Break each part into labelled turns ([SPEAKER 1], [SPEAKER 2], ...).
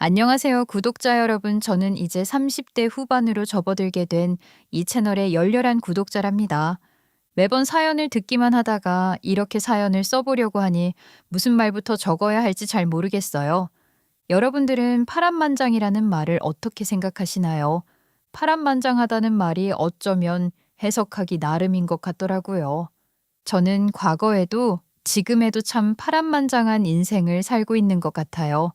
[SPEAKER 1] 안녕하세요, 구독자 여러분. 저는 이제 30대 후반으로 접어들게 된 이 채널의 열렬한 구독자랍니다. 매번 사연을 듣기만 하다가 이렇게 사연을 써보려고 하니 무슨 말부터 적어야 할지 잘 모르겠어요. 여러분들은 파란만장이라는 말을 어떻게 생각하시나요? 파란만장하다는 말이 어쩌면 해석하기 나름인 것 같더라고요. 저는 과거에도 지금에도 참 파란만장한 인생을 살고 있는 것 같아요.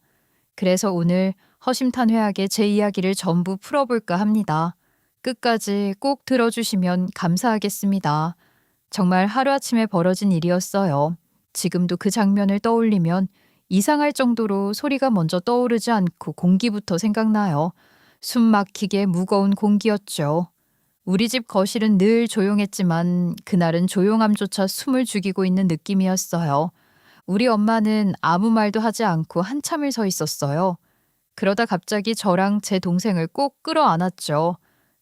[SPEAKER 1] 그래서 오늘 허심탄회하게 제 이야기를 전부 풀어볼까 합니다. 끝까지 꼭 들어주시면 감사하겠습니다. 정말 하루아침에 벌어진 일이었어요. 지금도 그 장면을 떠올리면 이상할 정도로 소리가 먼저 떠오르지 않고 공기부터 생각나요. 숨 막히게 무거운 공기였죠. 우리 집 거실은 늘 조용했지만 그날은 조용함조차 숨을 죽이고 있는 느낌이었어요. 우리 엄마는 아무 말도 하지 않고 한참을 서 있었어요. 그러다 갑자기 저랑 제 동생을 꼭 끌어안았죠.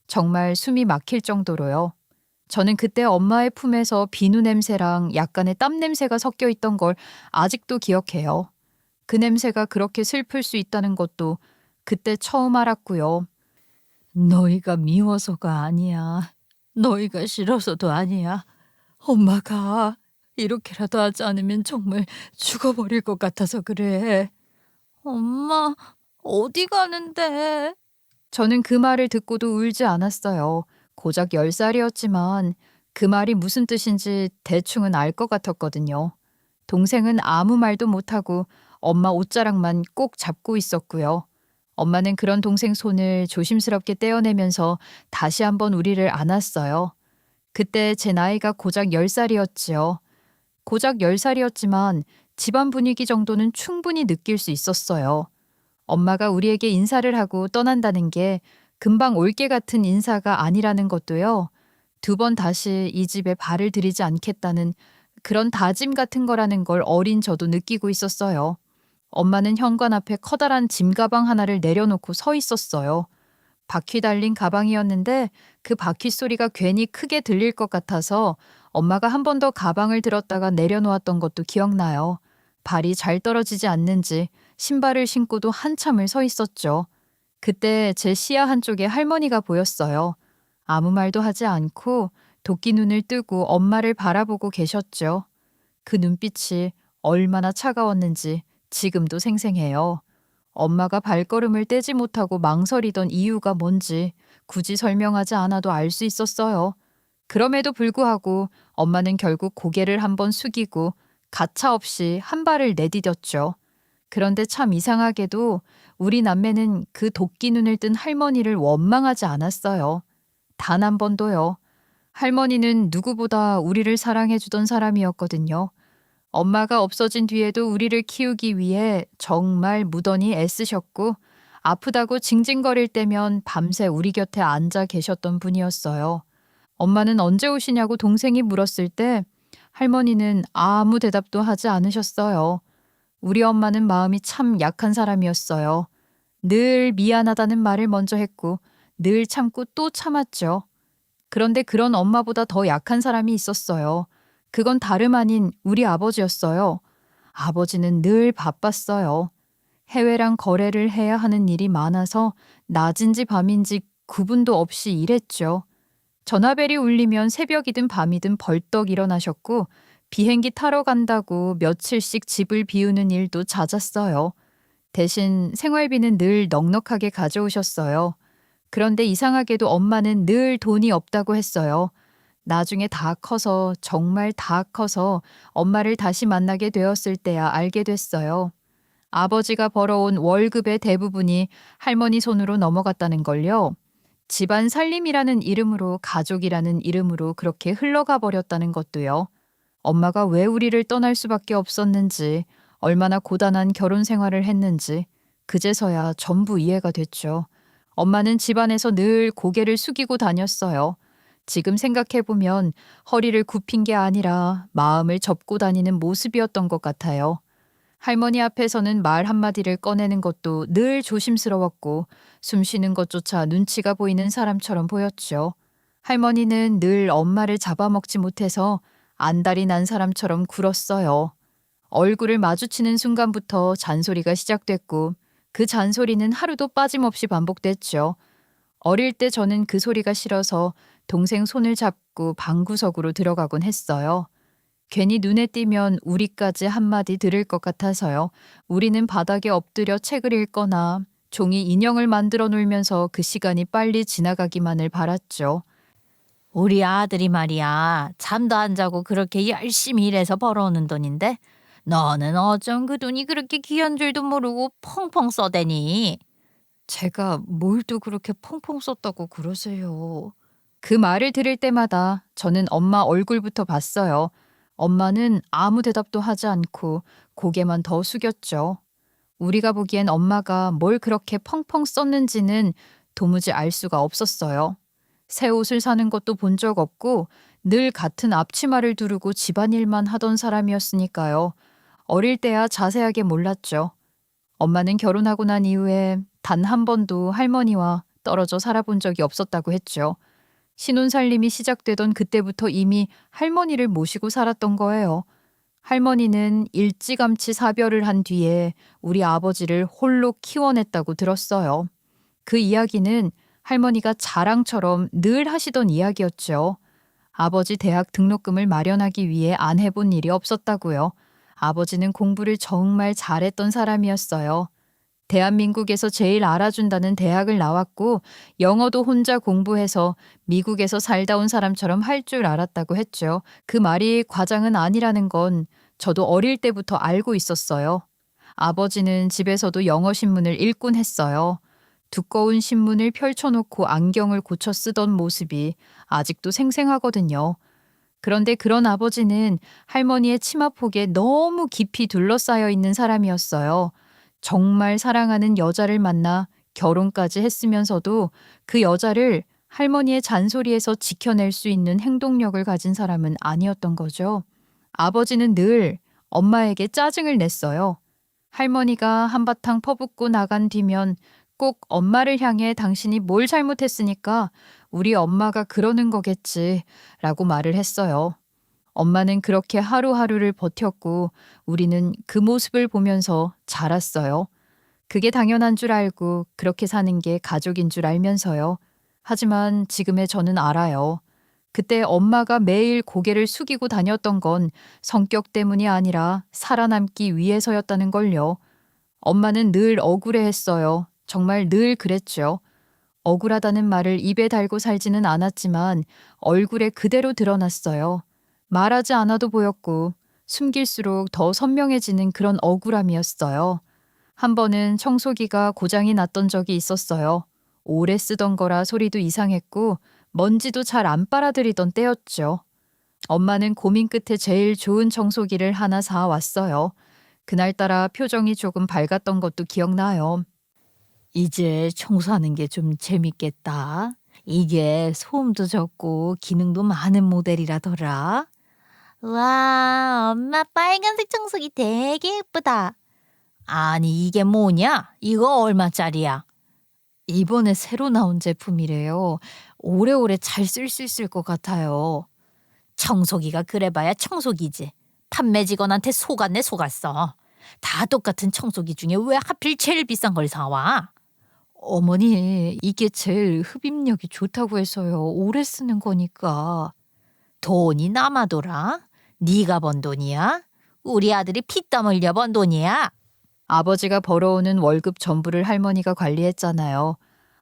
[SPEAKER 1] 정말 숨이 막힐 정도로요. 저는 그때 엄마의 품에서 비누 냄새랑 약간의 땀 냄새가 섞여 있던 걸 아직도 기억해요. 그 냄새가 그렇게 슬플 수 있다는 것도 그때 처음 알았고요. 너희가 미워서가 아니야. 너희가 싫어서도 아니야. 엄마가 이렇게라도 하지 않으면 정말 죽어버릴 것 같아서 그래. 엄마, 어디 가는데? 저는 그 말을 듣고도 울지 않았어요. 고작 10살이었지만 그 말이 무슨 뜻인지 대충은 알 것 같았거든요. 동생은 아무 말도 못하고 엄마 옷자락만 꼭 잡고 있었고요. 엄마는 그런 동생 손을 조심스럽게 떼어내면서 다시 한번 우리를 안았어요. 그때 제 나이가 고작 10살이었지요. 고작 10살이었지만 집안 분위기 정도는 충분히 느낄 수 있었어요. 엄마가 우리에게 인사를 하고 떠난다는 게 금방 올게 같은 인사가 아니라는 것도요. 2번 다시 이 집에 발을 들이지 않겠다는 그런 다짐 같은 거라는 걸 어린 저도 느끼고 있었어요. 엄마는 현관 앞에 커다란 짐 가방 하나를 내려놓고 서 있었어요. 바퀴 달린 가방이었는데 그 바퀴 소리가 괜히 크게 들릴 것 같아서 엄마가 한 번 더 가방을 들었다가 내려놓았던 것도 기억나요. 발이 잘 떨어지지 않는지 신발을 신고도 한참을 서 있었죠. 그때 제 시야 한쪽에 할머니가 보였어요. 아무 말도 하지 않고 도끼 눈을 뜨고 엄마를 바라보고 계셨죠. 그 눈빛이 얼마나 차가웠는지 지금도 생생해요. 엄마가 발걸음을 떼지 못하고 망설이던 이유가 뭔지 굳이 설명하지 않아도 알 수 있었어요. 그럼에도 불구하고 엄마는 결국 고개를 한번 숙이고 가차없이 한 발을 내디뎠죠. 그런데 참 이상하게도 우리 남매는 그 도끼 눈을 뜬 할머니를 원망하지 않았어요. 단 한 번도요. 할머니는 누구보다 우리를 사랑해주던 사람이었거든요. 엄마가 없어진 뒤에도 우리를 키우기 위해 정말 무던히 애쓰셨고 아프다고 징징거릴 때면 밤새 우리 곁에 앉아 계셨던 분이었어요. 엄마는 언제 오시냐고 동생이 물었을 때 할머니는 아무 대답도 하지 않으셨어요. 우리 엄마는 마음이 참 약한 사람이었어요. 늘 미안하다는 말을 먼저 했고 늘 참고 또 참았죠. 그런데 그런 엄마보다 더 약한 사람이 있었어요. 그건 다름 아닌 우리 아버지였어요. 아버지는 늘 바빴어요. 해외랑 거래를 해야 하는 일이 많아서 낮인지 밤인지 구분도 없이 일했죠. 전화벨이 울리면 새벽이든 밤이든 벌떡 일어나셨고 비행기 타러 간다고 며칠씩 집을 비우는 일도 잦았어요. 대신 생활비는 늘 넉넉하게 가져오셨어요. 그런데 이상하게도 엄마는 늘 돈이 없다고 했어요. 나중에 다 커서 정말 다 커서 엄마를 다시 만나게 되었을 때야 알게 됐어요. 아버지가 벌어온 월급의 대부분이 할머니 손으로 넘어갔다는 걸요. 집안 살림이라는 이름으로 가족이라는 이름으로 그렇게 흘러가 버렸다는 것도요. 엄마가 왜 우리를 떠날 수밖에 없었는지, 얼마나 고단한 결혼 생활을 했는지 그제서야 전부 이해가 됐죠. 엄마는 집안에서 늘 고개를 숙이고 다녔어요. 지금 생각해보면 허리를 굽힌 게 아니라 마음을 접고 다니는 모습이었던 것 같아요. 할머니 앞에서는 말 한마디를 꺼내는 것도 늘 조심스러웠고 숨 쉬는 것조차 눈치가 보이는 사람처럼 보였죠. 할머니는 늘 엄마를 잡아먹지 못해서 안달이 난 사람처럼 굴었어요. 얼굴을 마주치는 순간부터 잔소리가 시작됐고 그 잔소리는 하루도 빠짐없이 반복됐죠. 어릴 때 저는 그 소리가 싫어서 동생 손을 잡고 방구석으로 들어가곤 했어요. 괜히 눈에 띄면 우리까지 한마디 들을 것 같아서요. 우리는 바닥에 엎드려 책을 읽거나 종이 인형을 만들어 놀면서 그 시간이 빨리 지나가기만을 바랐죠.
[SPEAKER 2] 우리 아들이 말이야. 잠도 안 자고 그렇게 열심히 일해서 벌어오는 돈인데 너는 어쩜 그 돈이 그렇게 귀한 줄도 모르고 펑펑 써대니?
[SPEAKER 1] 제가 뭘 또 그렇게 펑펑 썼다고 그러세요. 그 말을 들을 때마다 저는 엄마 얼굴부터 봤어요. 엄마는 아무 대답도 하지 않고 고개만 더 숙였죠. 우리가 보기엔 엄마가 뭘 그렇게 펑펑 썼는지는 도무지 알 수가 없었어요. 새 옷을 사는 것도 본 적 없고 늘 같은 앞치마를 두르고 집안일만 하던 사람이었으니까요. 어릴 때야 자세하게 몰랐죠. 엄마는 결혼하고 난 이후에 단 한 번도 할머니와 떨어져 살아본 적이 없었다고 했죠. 신혼살림이 시작되던 그때부터 이미 할머니를 모시고 살았던 거예요. 할머니는 일찌감치 사별을 한 뒤에 우리 아버지를 홀로 키워냈다고 들었어요. 그 이야기는 할머니가 자랑처럼 늘 하시던 이야기였죠. 아버지 대학 등록금을 마련하기 위해 안 해본 일이 없었다고요. 아버지는 공부를 정말 잘했던 사람이었어요. 대한민국에서 제일 알아준다는 대학을 나왔고 영어도 혼자 공부해서 미국에서 살다 온 사람처럼 할 줄 알았다고 했죠. 그 말이 과장은 아니라는 건 저도 어릴 때부터 알고 있었어요. 아버지는 집에서도 영어 신문을 읽곤 했어요. 두꺼운 신문을 펼쳐놓고 안경을 고쳐 쓰던 모습이 아직도 생생하거든요. 그런데 그런 아버지는 할머니의 치마폭에 너무 깊이 둘러싸여 있는 사람이었어요. 정말 사랑하는 여자를 만나 결혼까지 했으면서도 그 여자를 할머니의 잔소리에서 지켜낼 수 있는 행동력을 가진 사람은 아니었던 거죠. 아버지는 늘 엄마에게 짜증을 냈어요. 할머니가 한바탕 퍼붓고 나간 뒤면 꼭 엄마를 향해 당신이 뭘 잘못했으니까 우리 엄마가 그러는 거겠지 라고 말을 했어요. 엄마는 그렇게 하루하루를 버텼고 우리는 그 모습을 보면서 자랐어요. 그게 당연한 줄 알고 그렇게 사는 게 가족인 줄 알면서요. 하지만 지금의 저는 알아요. 그때 엄마가 매일 고개를 숙이고 다녔던 건 성격 때문이 아니라 살아남기 위해서였다는 걸요. 엄마는 늘 억울해했어요. 정말 늘 그랬죠. 억울하다는 말을 입에 달고 살지는 않았지만 얼굴에 그대로 드러났어요. 말하지 않아도 보였고 숨길수록 더 선명해지는 그런 억울함이었어요. 한 번은 청소기가 고장이 났던 적이 있었어요. 오래 쓰던 거라 소리도 이상했고 먼지도 잘 안 빨아들이던 때였죠. 엄마는 고민 끝에 제일 좋은 청소기를 하나 사왔어요. 그날따라 표정이 조금 밝았던 것도 기억나요.
[SPEAKER 2] 이제 청소하는 게 좀 재밌겠다. 이게 소음도 적고 기능도 많은 모델이라더라. 와, 엄마 빨간색 청소기 되게 예쁘다. 아니, 이게 뭐냐? 이거 얼마짜리야?
[SPEAKER 1] 이번에 새로 나온 제품이래요. 오래오래 잘 쓸 수 있을 것 같아요.
[SPEAKER 2] 청소기가 그래봐야 청소기지. 판매 직원한테 속았네 속았어. 다 똑같은 청소기 중에 왜 하필 제일 비싼 걸 사와?
[SPEAKER 1] 어머니, 이게 제일 흡입력이 좋다고 해서요. 오래 쓰는 거니까.
[SPEAKER 2] 돈이 남아돌아? 네가 번 돈이야? 우리 아들이 피땀 흘려 번 돈이야?
[SPEAKER 1] 아버지가 벌어오는 월급 전부를 할머니가 관리했잖아요.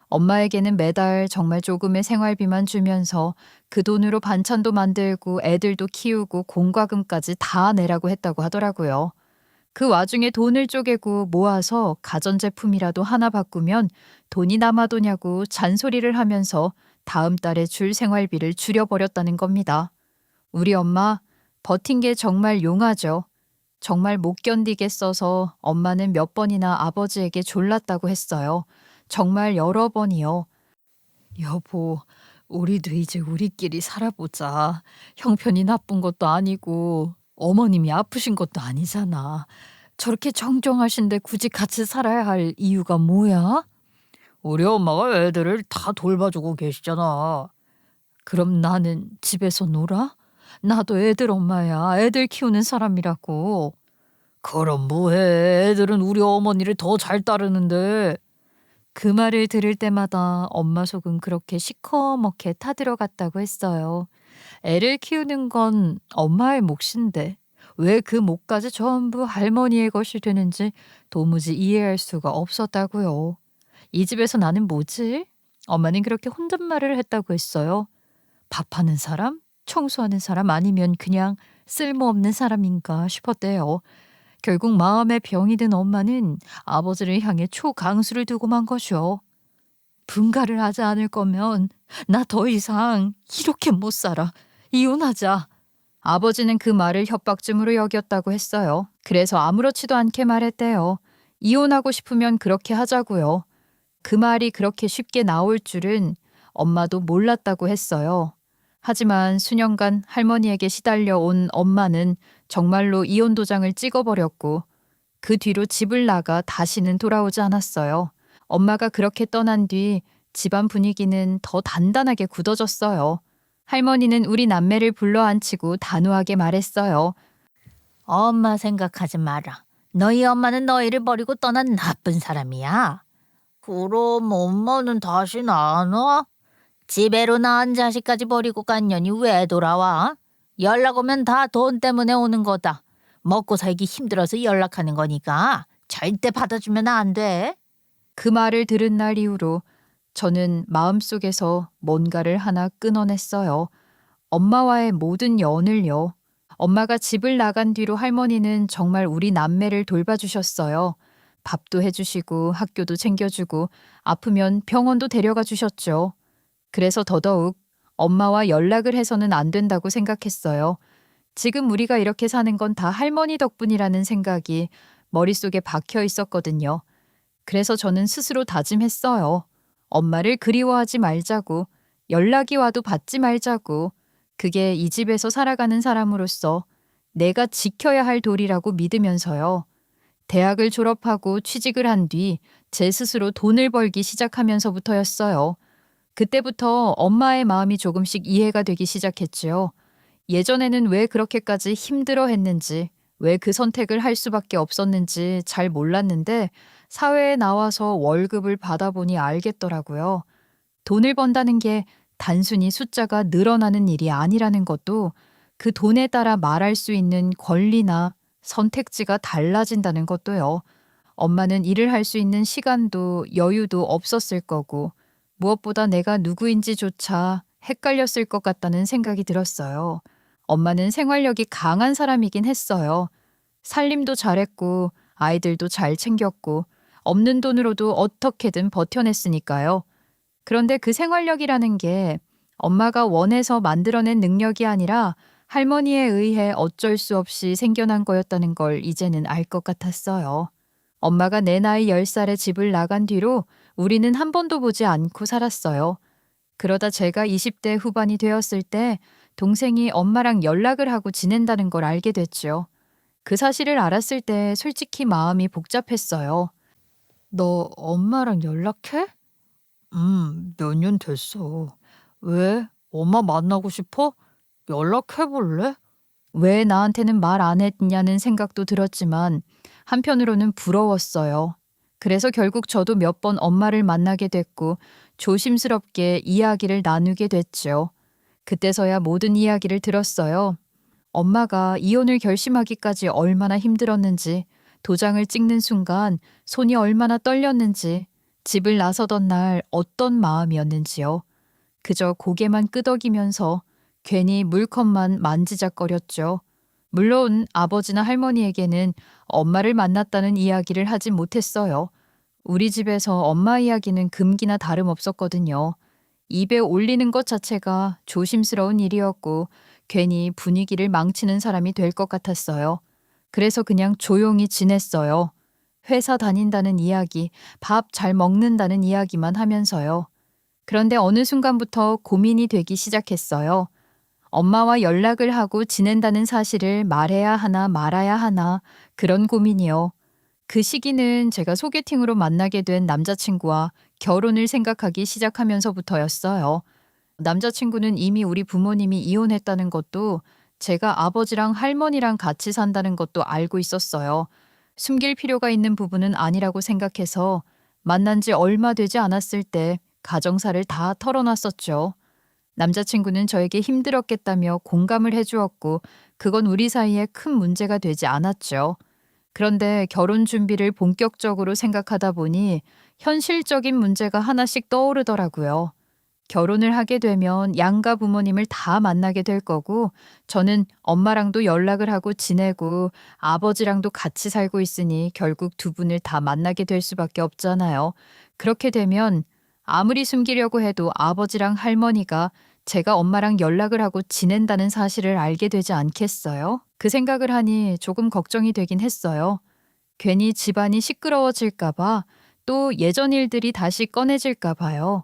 [SPEAKER 1] 엄마에게는 매달 정말 조금의 생활비만 주면서 그 돈으로 반찬도 만들고 애들도 키우고 공과금까지 다 내라고 했다고 하더라고요. 그 와중에 돈을 쪼개고 모아서 가전제품이라도 하나 바꾸면 돈이 남아도냐고 잔소리를 하면서 다음 달에 줄 생활비를 줄여버렸다는 겁니다. 우리 엄마 버틴 게 정말 용하죠. 정말 못 견디겠어서 엄마는 몇 번이나 아버지에게 졸랐다고 했어요. 정말 여러 번이요. 여보, 우리도 이제 우리끼리 살아보자. 형편이 나쁜 것도 아니고 어머님이 아프신 것도 아니잖아. 저렇게 정정하신데 굳이 같이 살아야 할 이유가 뭐야?
[SPEAKER 2] 우리 엄마가 애들을 다 돌봐주고 계시잖아.
[SPEAKER 1] 그럼 나는 집에서 놀아? 나도 애들 엄마야. 애들 키우는 사람이라고.
[SPEAKER 2] 그럼 뭐해? 애들은 우리 어머니를 더 잘 따르는데.
[SPEAKER 1] 그 말을 들을 때마다 엄마 속은 그렇게 시커멓게 타들어갔다고 했어요. 애를 키우는 건 엄마의 몫인데 왜 그 몫까지 전부 할머니의 것이 되는지 도무지 이해할 수가 없었다고요. 이 집에서 나는 뭐지? 엄마는 그렇게 혼잣말을 했다고 했어요. 밥하는 사람? 청소하는 사람 아니면 그냥 쓸모없는 사람인가 싶었대요. 결국 마음에 병이 든 엄마는 아버지를 향해 초강수를 두고 만 것이요. 분가를 하지 않을 거면 나 더 이상 이렇게 못 살아. 이혼하자. 아버지는 그 말을 협박쯤으로 여겼다고 했어요. 그래서 아무렇지도 않게 말했대요. 이혼하고 싶으면 그렇게 하자고요. 그 말이 그렇게 쉽게 나올 줄은 엄마도 몰랐다고 했어요. 하지만 수년간 할머니에게 시달려 온 엄마는 정말로 이혼 도장을 찍어버렸고 그 뒤로 집을 나가 다시는 돌아오지 않았어요. 엄마가 그렇게 떠난 뒤 집안 분위기는 더 단단하게 굳어졌어요. 할머니는 우리 남매를 불러앉히고 단호하게 말했어요.
[SPEAKER 2] 엄마 생각하지 마라. 너희 엄마는 너희를 버리고 떠난 나쁜 사람이야. 그럼 엄마는 다시는 안 와? 집에로 낳은 자식까지 버리고 간 년이 왜 돌아와? 연락 오면 다 돈 때문에 오는 거다. 먹고 살기 힘들어서 연락하는 거니까 절대 받아주면 안 돼.
[SPEAKER 1] 그 말을 들은 날 이후로 저는 마음속에서 뭔가를 하나 끊어냈어요. 엄마와의 모든 연을요. 엄마가 집을 나간 뒤로 할머니는 정말 우리 남매를 돌봐주셨어요. 밥도 해주시고 학교도 챙겨주고 아프면 병원도 데려가 주셨죠. 그래서 더더욱 엄마와 연락을 해서는 안 된다고 생각했어요. 지금 우리가 이렇게 사는 건 다 할머니 덕분이라는 생각이 머릿속에 박혀 있었거든요. 그래서 저는 스스로 다짐했어요. 엄마를 그리워하지 말자고, 연락이 와도 받지 말자고, 그게 이 집에서 살아가는 사람으로서 내가 지켜야 할 도리라고 믿으면서요. 대학을 졸업하고 취직을 한 뒤 제 스스로 돈을 벌기 시작하면서부터였어요. 그때부터 엄마의 마음이 조금씩 이해가 되기 시작했지요. 예전에는 왜 그렇게까지 힘들어 했는지, 왜 그 선택을 할 수밖에 없었는지 잘 몰랐는데 사회에 나와서 월급을 받아보니 알겠더라고요. 돈을 번다는 게 단순히 숫자가 늘어나는 일이 아니라는 것도 그 돈에 따라 말할 수 있는 권리나 선택지가 달라진다는 것도요. 엄마는 일을 할 수 있는 시간도 여유도 없었을 거고 무엇보다 내가 누구인지조차 헷갈렸을 것 같다는 생각이 들었어요. 엄마는 생활력이 강한 사람이긴 했어요. 살림도 잘했고 아이들도 잘 챙겼고 없는 돈으로도 어떻게든 버텨냈으니까요. 그런데 그 생활력이라는 게 엄마가 원해서 만들어낸 능력이 아니라 할머니에 의해 어쩔 수 없이 생겨난 거였다는 걸 이제는 알 것 같았어요. 엄마가 내 나이 10살에 집을 나간 뒤로 우리는 한 번도 보지 않고 살았어요. 그러다 제가 20대 후반이 되었을 때 동생이 엄마랑 연락을 하고 지낸다는 걸 알게 됐죠. 그 사실을 알았을 때 솔직히 마음이 복잡했어요. 너 엄마랑 연락해? 몇 년 됐어. 왜? 엄마 만나고 싶어? 연락해볼래? 왜 나한테는 말 안 했냐는 생각도 들었지만 한편으로는 부러웠어요. 그래서 결국 저도 몇 번 엄마를 만나게 됐고 조심스럽게 이야기를 나누게 됐죠. 그때서야 모든 이야기를 들었어요. 엄마가 이혼을 결심하기까지 얼마나 힘들었는지, 도장을 찍는 순간 손이 얼마나 떨렸는지, 집을 나서던 날 어떤 마음이었는지요. 그저 고개만 끄덕이면서 괜히 물컵만 만지작거렸죠. 물론 아버지나 할머니에게는 엄마를 만났다는 이야기를 하지 못했어요. 우리 집에서 엄마 이야기는 금기나 다름없었거든요. 입에 올리는 것 자체가 조심스러운 일이었고 괜히 분위기를 망치는 사람이 될 것 같았어요. 그래서 그냥 조용히 지냈어요. 회사 다닌다는 이야기, 밥 잘 먹는다는 이야기만 하면서요. 그런데 어느 순간부터 고민이 되기 시작했어요. 엄마와 연락을 하고 지낸다는 사실을 말해야 하나 말아야 하나 그런 고민이요. 그 시기는 제가 소개팅으로 만나게 된 남자친구와 결혼을 생각하기 시작하면서부터였어요. 남자친구는 이미 우리 부모님이 이혼했다는 것도 제가 아버지랑 할머니랑 같이 산다는 것도 알고 있었어요. 숨길 필요가 있는 부분은 아니라고 생각해서 만난 지 얼마 되지 않았을 때 가정사를 다 털어놨었죠. 남자친구는 저에게 힘들었겠다며 공감을 해주었고 그건 우리 사이에 큰 문제가 되지 않았죠. 그런데 결혼 준비를 본격적으로 생각하다 보니 현실적인 문제가 하나씩 떠오르더라고요. 결혼을 하게 되면 양가 부모님을 다 만나게 될 거고, 저는 엄마랑도 연락을 하고 지내고, 아버지랑도 같이 살고 있으니 결국 두 분을 다 만나게 될 수밖에 없잖아요. 그렇게 되면 아무리 숨기려고 해도 아버지랑 할머니가 제가 엄마랑 연락을 하고 지낸다는 사실을 알게 되지 않겠어요? 그 생각을 하니 조금 걱정이 되긴 했어요. 괜히 집안이 시끄러워질까봐, 또 예전 일들이 다시 꺼내질까봐요.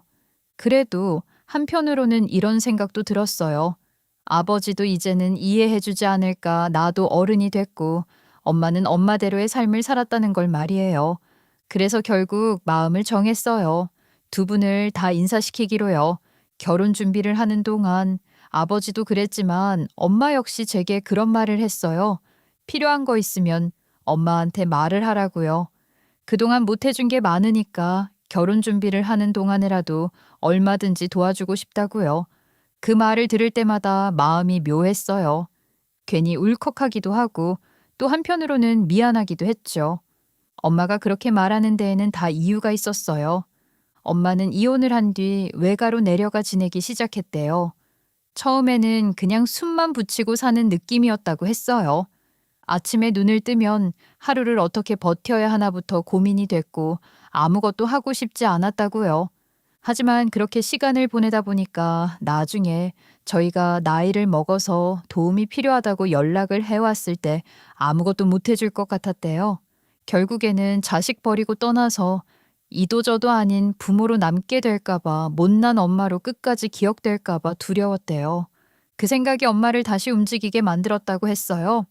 [SPEAKER 1] 그래도 한편으로는 이런 생각도 들었어요. 아버지도 이제는 이해해주지 않을까, 나도 어른이 됐고, 엄마는 엄마대로의 삶을 살았다는 걸 말이에요. 그래서 결국 마음을 정했어요. 두 분을 다 인사시키기로요. 결혼 준비를 하는 동안 아버지도 그랬지만 엄마 역시 제게 그런 말을 했어요. 필요한 거 있으면 엄마한테 말을 하라고요. 그동안 못 해준 게 많으니까 결혼 준비를 하는 동안에라도 얼마든지 도와주고 싶다고요. 그 말을 들을 때마다 마음이 묘했어요. 괜히 울컥하기도 하고 또 한편으로는 미안하기도 했죠. 엄마가 그렇게 말하는 데에는 다 이유가 있었어요. 엄마는 이혼을 한 뒤 외가로 내려가 지내기 시작했대요. 처음에는 그냥 숨만 붙이고 사는 느낌이었다고 했어요. 아침에 눈을 뜨면 하루를 어떻게 버텨야 하나부터 고민이 됐고 아무것도 하고 싶지 않았다고요. 하지만 그렇게 시간을 보내다 보니까 나중에 저희가 나이를 먹어서 도움이 필요하다고 연락을 해왔을 때 아무것도 못 해줄 것 같았대요. 결국에는 자식 버리고 떠나서 이도저도 아닌 부모로 남게 될까봐 못난 엄마로 끝까지 기억될까봐 두려웠대요. 그 생각이 엄마를 다시 움직이게 만들었다고 했어요.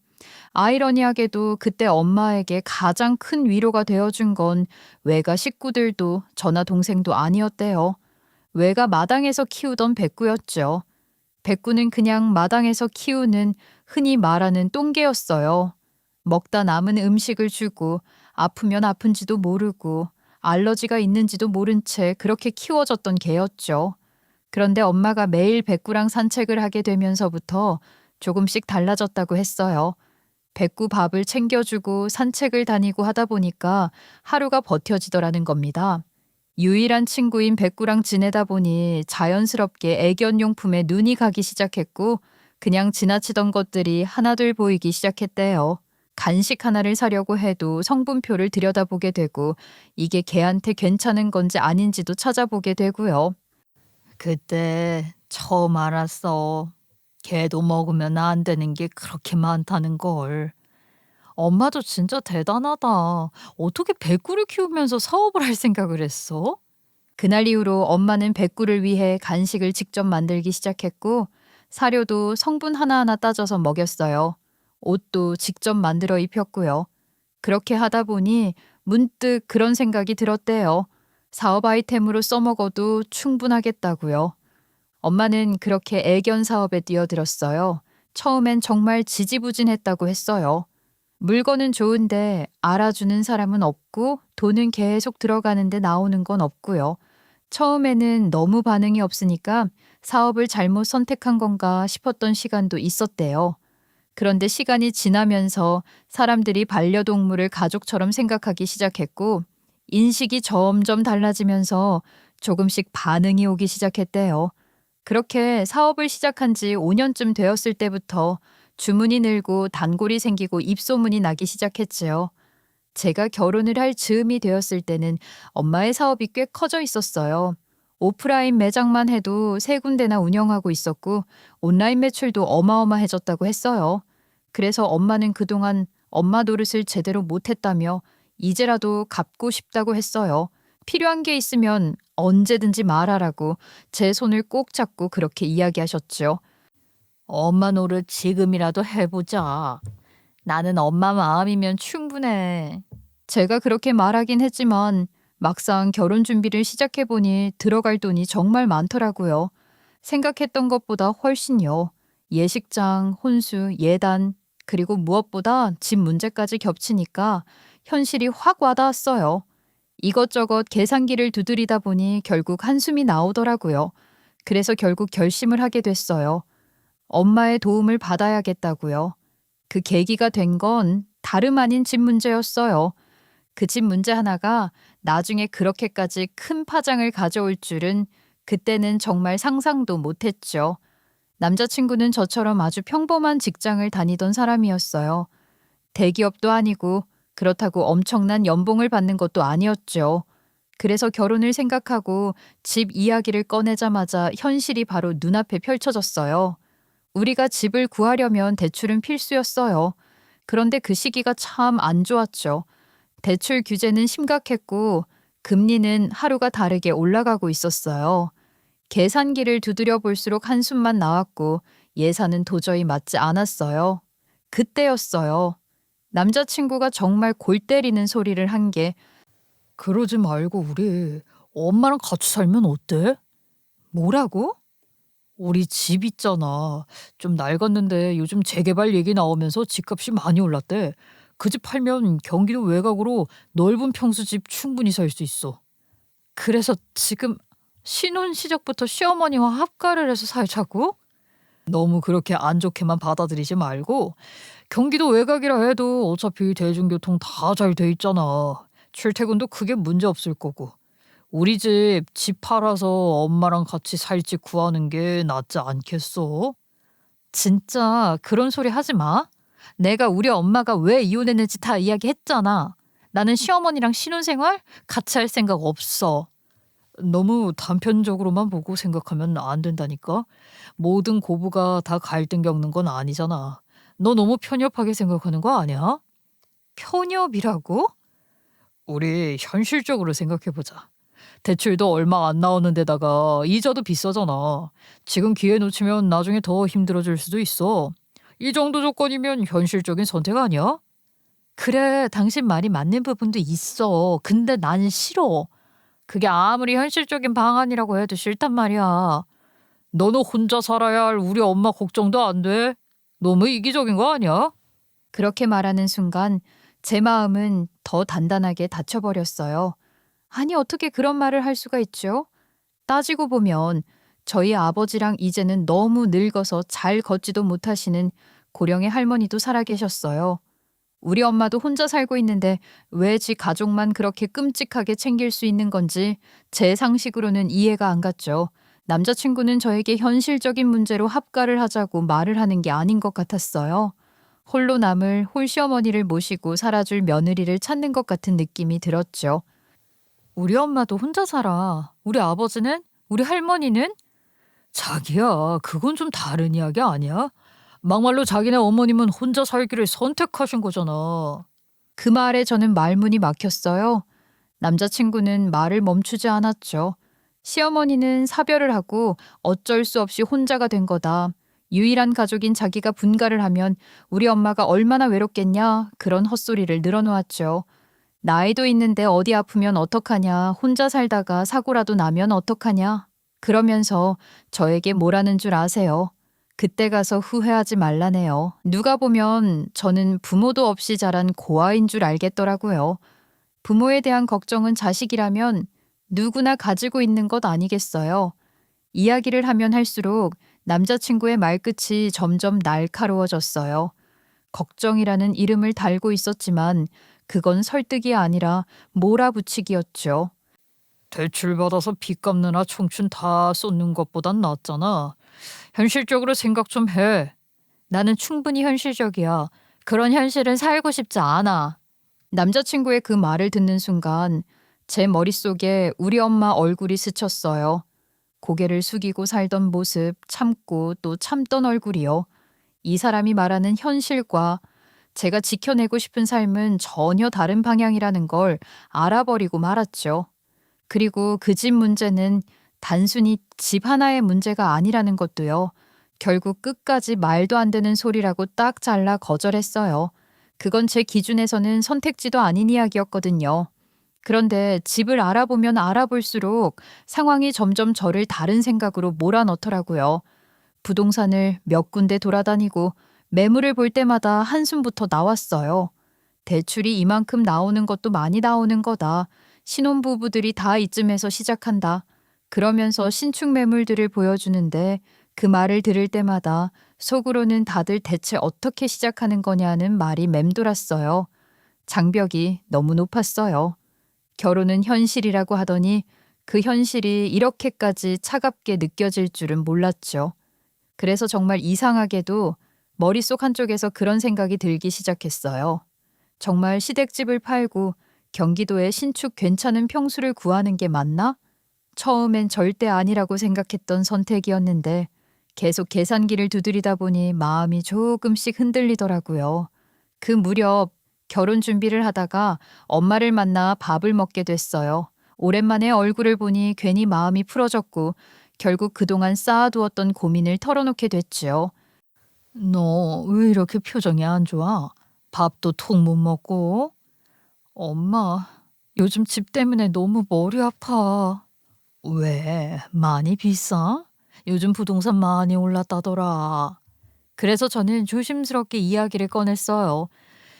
[SPEAKER 1] 아이러니하게도 그때 엄마에게 가장 큰 위로가 되어준 건 외가 식구들도 저나 동생도 아니었대요. 외가 마당에서 키우던 백구였죠. 백구는 그냥 마당에서 키우는 흔히 말하는 똥개였어요. 먹다 남은 음식을 주고 아프면 아픈지도 모르고 알러지가 있는지도 모른 채 그렇게 키워졌던 개였죠. 그런데 엄마가 매일 백구랑 산책을 하게 되면서부터 조금씩 달라졌다고 했어요. 백구 밥을 챙겨주고 산책을 다니고 하다 보니까 하루가 버텨지더라는 겁니다. 유일한 친구인 백구랑 지내다 보니 자연스럽게 애견용품에 눈이 가기 시작했고 그냥 지나치던 것들이 하나둘 보이기 시작했대요. 간식 하나를 사려고 해도 성분표를 들여다보게 되고 이게 걔한테 괜찮은 건지 아닌지도 찾아보게 되고요. 그때 처음 알았어. 걔도 먹으면 안 되는 게 그렇게 많다는 걸. 엄마도 진짜 대단하다. 어떻게 백구를 키우면서 사업을 할 생각을 했어? 그날 이후로 엄마는 백구를 위해 간식을 직접 만들기 시작했고 사료도 성분 하나하나 따져서 먹였어요. 옷도 직접 만들어 입혔고요. 그렇게 하다 보니 문득 그런 생각이 들었대요. 사업 아이템으로 써먹어도 충분하겠다고요. 엄마는 그렇게 애견 사업에 뛰어들었어요. 처음엔 정말 지지부진했다고 했어요. 물건은 좋은데 알아주는 사람은 없고 돈은 계속 들어가는데 나오는 건 없고요. 처음에는 너무 반응이 없으니까 사업을 잘못 선택한 건가 싶었던 시간도 있었대요. 그런데 시간이 지나면서 사람들이 반려동물을 가족처럼 생각하기 시작했고 인식이 점점 달라지면서 조금씩 반응이 오기 시작했대요. 그렇게 사업을 시작한 지 5년쯤 되었을 때부터 주문이 늘고 단골이 생기고 입소문이 나기 시작했지요. 제가 결혼을 할 즈음이 되었을 때는 엄마의 사업이 꽤 커져 있었어요. 오프라인 매장만 해도 3군데나 운영하고 있었고 온라인 매출도 어마어마해졌다고 했어요. 그래서 엄마는 그동안 엄마 노릇을 제대로 못했다며 이제라도 갚고 싶다고 했어요. 필요한 게 있으면 언제든지 말하라고 제 손을 꼭 잡고 그렇게 이야기하셨죠. 엄마 노릇 지금이라도 해보자. 나는 엄마 마음이면 충분해. 제가 그렇게 말하긴 했지만 막상 결혼 준비를 시작해보니 들어갈 돈이 정말 많더라고요. 생각했던 것보다 훨씬요. 예식장, 혼수, 예단, 그리고 무엇보다 집 문제까지 겹치니까 현실이 확 와닿았어요. 이것저것 계산기를 두드리다 보니 결국 한숨이 나오더라고요. 그래서 결국 결심을 하게 됐어요. 엄마의 도움을 받아야겠다고요. 그 계기가 된 건 다름 아닌 집 문제였어요. 그 집 문제 하나가 나중에 그렇게까지 큰 파장을 가져올 줄은 그때는 정말 상상도 못했죠. 남자친구는 저처럼 아주 평범한 직장을 다니던 사람이었어요. 대기업도 아니고 그렇다고 엄청난 연봉을 받는 것도 아니었죠. 그래서 결혼을 생각하고 집 이야기를 꺼내자마자 현실이 바로 눈앞에 펼쳐졌어요. 우리가 집을 구하려면 대출은 필수였어요. 그런데 그 시기가 참 안 좋았죠. 대출 규제는 심각했고 금리는 하루가 다르게 올라가고 있었어요. 계산기를 두드려 볼수록 한숨만 나왔고 예산은 도저히 맞지 않았어요. 그때였어요. 남자친구가 정말 골 때리는 소리를 한 게
[SPEAKER 3] 그러지 말고 우리 엄마랑 같이 살면 어때?
[SPEAKER 1] 뭐라고?
[SPEAKER 3] 우리 집 있잖아. 좀 낡았는데 요즘 재개발 얘기 나오면서 집값이 많이 올랐대. 그 집 팔면 경기도 외곽으로 넓은 평수집 충분히 살 수 있어.
[SPEAKER 1] 그래서 지금 신혼 시작부터 시어머니와 합가를 해서 살자고?
[SPEAKER 3] 너무 그렇게 안 좋게만 받아들이지 말고 경기도 외곽이라 해도 어차피 대중교통 다 잘 돼 있잖아. 출퇴근도 크게 문제 없을 거고. 우리 집 팔아서 엄마랑 같이 살 집 구하는 게 낫지 않겠어?
[SPEAKER 1] 진짜 그런 소리 하지 마. 내가 우리 엄마가 왜 이혼했는지 다 이야기했잖아. 나는 시어머니랑 신혼생활 같이 할 생각 없어.
[SPEAKER 3] 너무 단편적으로만 보고 생각하면 안 된다니까? 모든 고부가 다 갈등 겪는 건 아니잖아. 너 너무 편협하게 생각하는 거 아니야?
[SPEAKER 1] 편협이라고?
[SPEAKER 3] 우리 현실적으로 생각해보자. 대출도 얼마 안 나오는 데다가 이자도 비싸잖아. 지금 기회 놓치면 나중에 더 힘들어질 수도 있어. 이 정도 조건이면 현실적인 선택 아니야?
[SPEAKER 1] 그래, 당신 말이 맞는 부분도 있어. 근데 난 싫어. 그게 아무리 현실적인 방안이라고 해도 싫단 말이야.
[SPEAKER 3] 너는 혼자 살아야 할 우리 엄마 걱정도 안 돼? 너무 이기적인 거 아니야?
[SPEAKER 1] 그렇게 말하는 순간 제 마음은 더 단단하게 닫혀버렸어요. 아니, 어떻게 그런 말을 할 수가 있죠? 따지고 보면 저희 아버지랑 이제는 너무 늙어서 잘 걷지도 못하시는 고령의 할머니도 살아계셨어요. 우리 엄마도 혼자 살고 있는데 왜 지 가족만 그렇게 끔찍하게 챙길 수 있는 건지 제 상식으로는 이해가 안 갔죠. 남자친구는 저에게 현실적인 문제로 합가를 하자고 말을 하는 게 아닌 것 같았어요. 홀로 남을 홀시어머니를 모시고 살아줄 며느리를 찾는 것 같은 느낌이 들었죠. 우리 엄마도 혼자 살아. 우리 아버지는? 우리 할머니는?
[SPEAKER 3] 자기야, 그건 좀 다른 이야기 아니야? 막말로 자기네 어머님은 혼자 살기를 선택하신 거잖아.
[SPEAKER 1] 그 말에 저는 말문이 막혔어요. 남자친구는 말을 멈추지 않았죠. 시어머니는 사별을 하고 어쩔 수 없이 혼자가 된 거다. 유일한 가족인 자기가 분가를 하면 우리 엄마가 얼마나 외롭겠냐, 그런 헛소리를 늘어놓았죠. 나이도 있는데 어디 아프면 어떡하냐, 혼자 살다가 사고라도 나면 어떡하냐. 그러면서 저에게 뭐라는 줄 아세요? 그때 가서 후회하지 말라네요. 누가 보면 저는 부모도 없이 자란 고아인 줄 알겠더라고요. 부모에 대한 걱정은 자식이라면 누구나 가지고 있는 것 아니겠어요. 이야기를 하면 할수록 남자친구의 말끝이 점점 날카로워졌어요. 걱정이라는 이름을 달고 있었지만 그건 설득이 아니라 몰아붙이기였죠.
[SPEAKER 3] 대출 받아서 빚 갚느라 청춘 다 쏟는 것보단 낫잖아. 현실적으로 생각 좀 해.
[SPEAKER 1] 나는 충분히 현실적이야. 그런 현실은 살고 싶지 않아. 남자친구의 그 말을 듣는 순간 제 머릿속에 우리 엄마 얼굴이 스쳤어요. 고개를 숙이고 살던 모습, 참고 또 참던 얼굴이요. 이 사람이 말하는 현실과 제가 지켜내고 싶은 삶은 전혀 다른 방향이라는 걸 알아버리고 말았죠. 그리고 그 집 문제는 단순히 집 하나의 문제가 아니라는 것도요. 결국 끝까지 말도 안 되는 소리라고 딱 잘라 거절했어요. 그건 제 기준에서는 선택지도 아닌 이야기였거든요. 그런데 집을 알아보면 알아볼수록 상황이 점점 저를 다른 생각으로 몰아넣더라고요. 부동산을 몇 군데 돌아다니고 매물을 볼 때마다 한숨부터 나왔어요. 대출이 이만큼 나오는 것도 많이 나오는 거다. 신혼부부들이 다 이쯤에서 시작한다. 그러면서 신축 매물들을 보여주는데 그 말을 들을 때마다 속으로는 다들 대체 어떻게 시작하는 거냐는 말이 맴돌았어요. 장벽이 너무 높았어요. 결혼은 현실이라고 하더니 그 현실이 이렇게까지 차갑게 느껴질 줄은 몰랐죠. 그래서 정말 이상하게도 머릿속 한쪽에서 그런 생각이 들기 시작했어요. 정말 시댁집을 팔고 경기도에 신축 괜찮은 평수를 구하는 게 맞나? 처음엔 절대 아니라고 생각했던 선택이었는데 계속 계산기를 두드리다 보니 마음이 조금씩 흔들리더라고요. 그 무렵 결혼 준비를 하다가 엄마를 만나 밥을 먹게 됐어요. 오랜만에 얼굴을 보니 괜히 마음이 풀어졌고 결국 그동안 쌓아두었던 고민을 털어놓게 됐지요.
[SPEAKER 3] 너 왜 이렇게 표정이 안 좋아? 밥도 통 못 먹고? 엄마, 요즘 집 때문에 너무 머리 아파. 왜? 많이 비싸? 요즘 부동산 많이 올랐다더라.
[SPEAKER 1] 그래서 저는 조심스럽게 이야기를 꺼냈어요.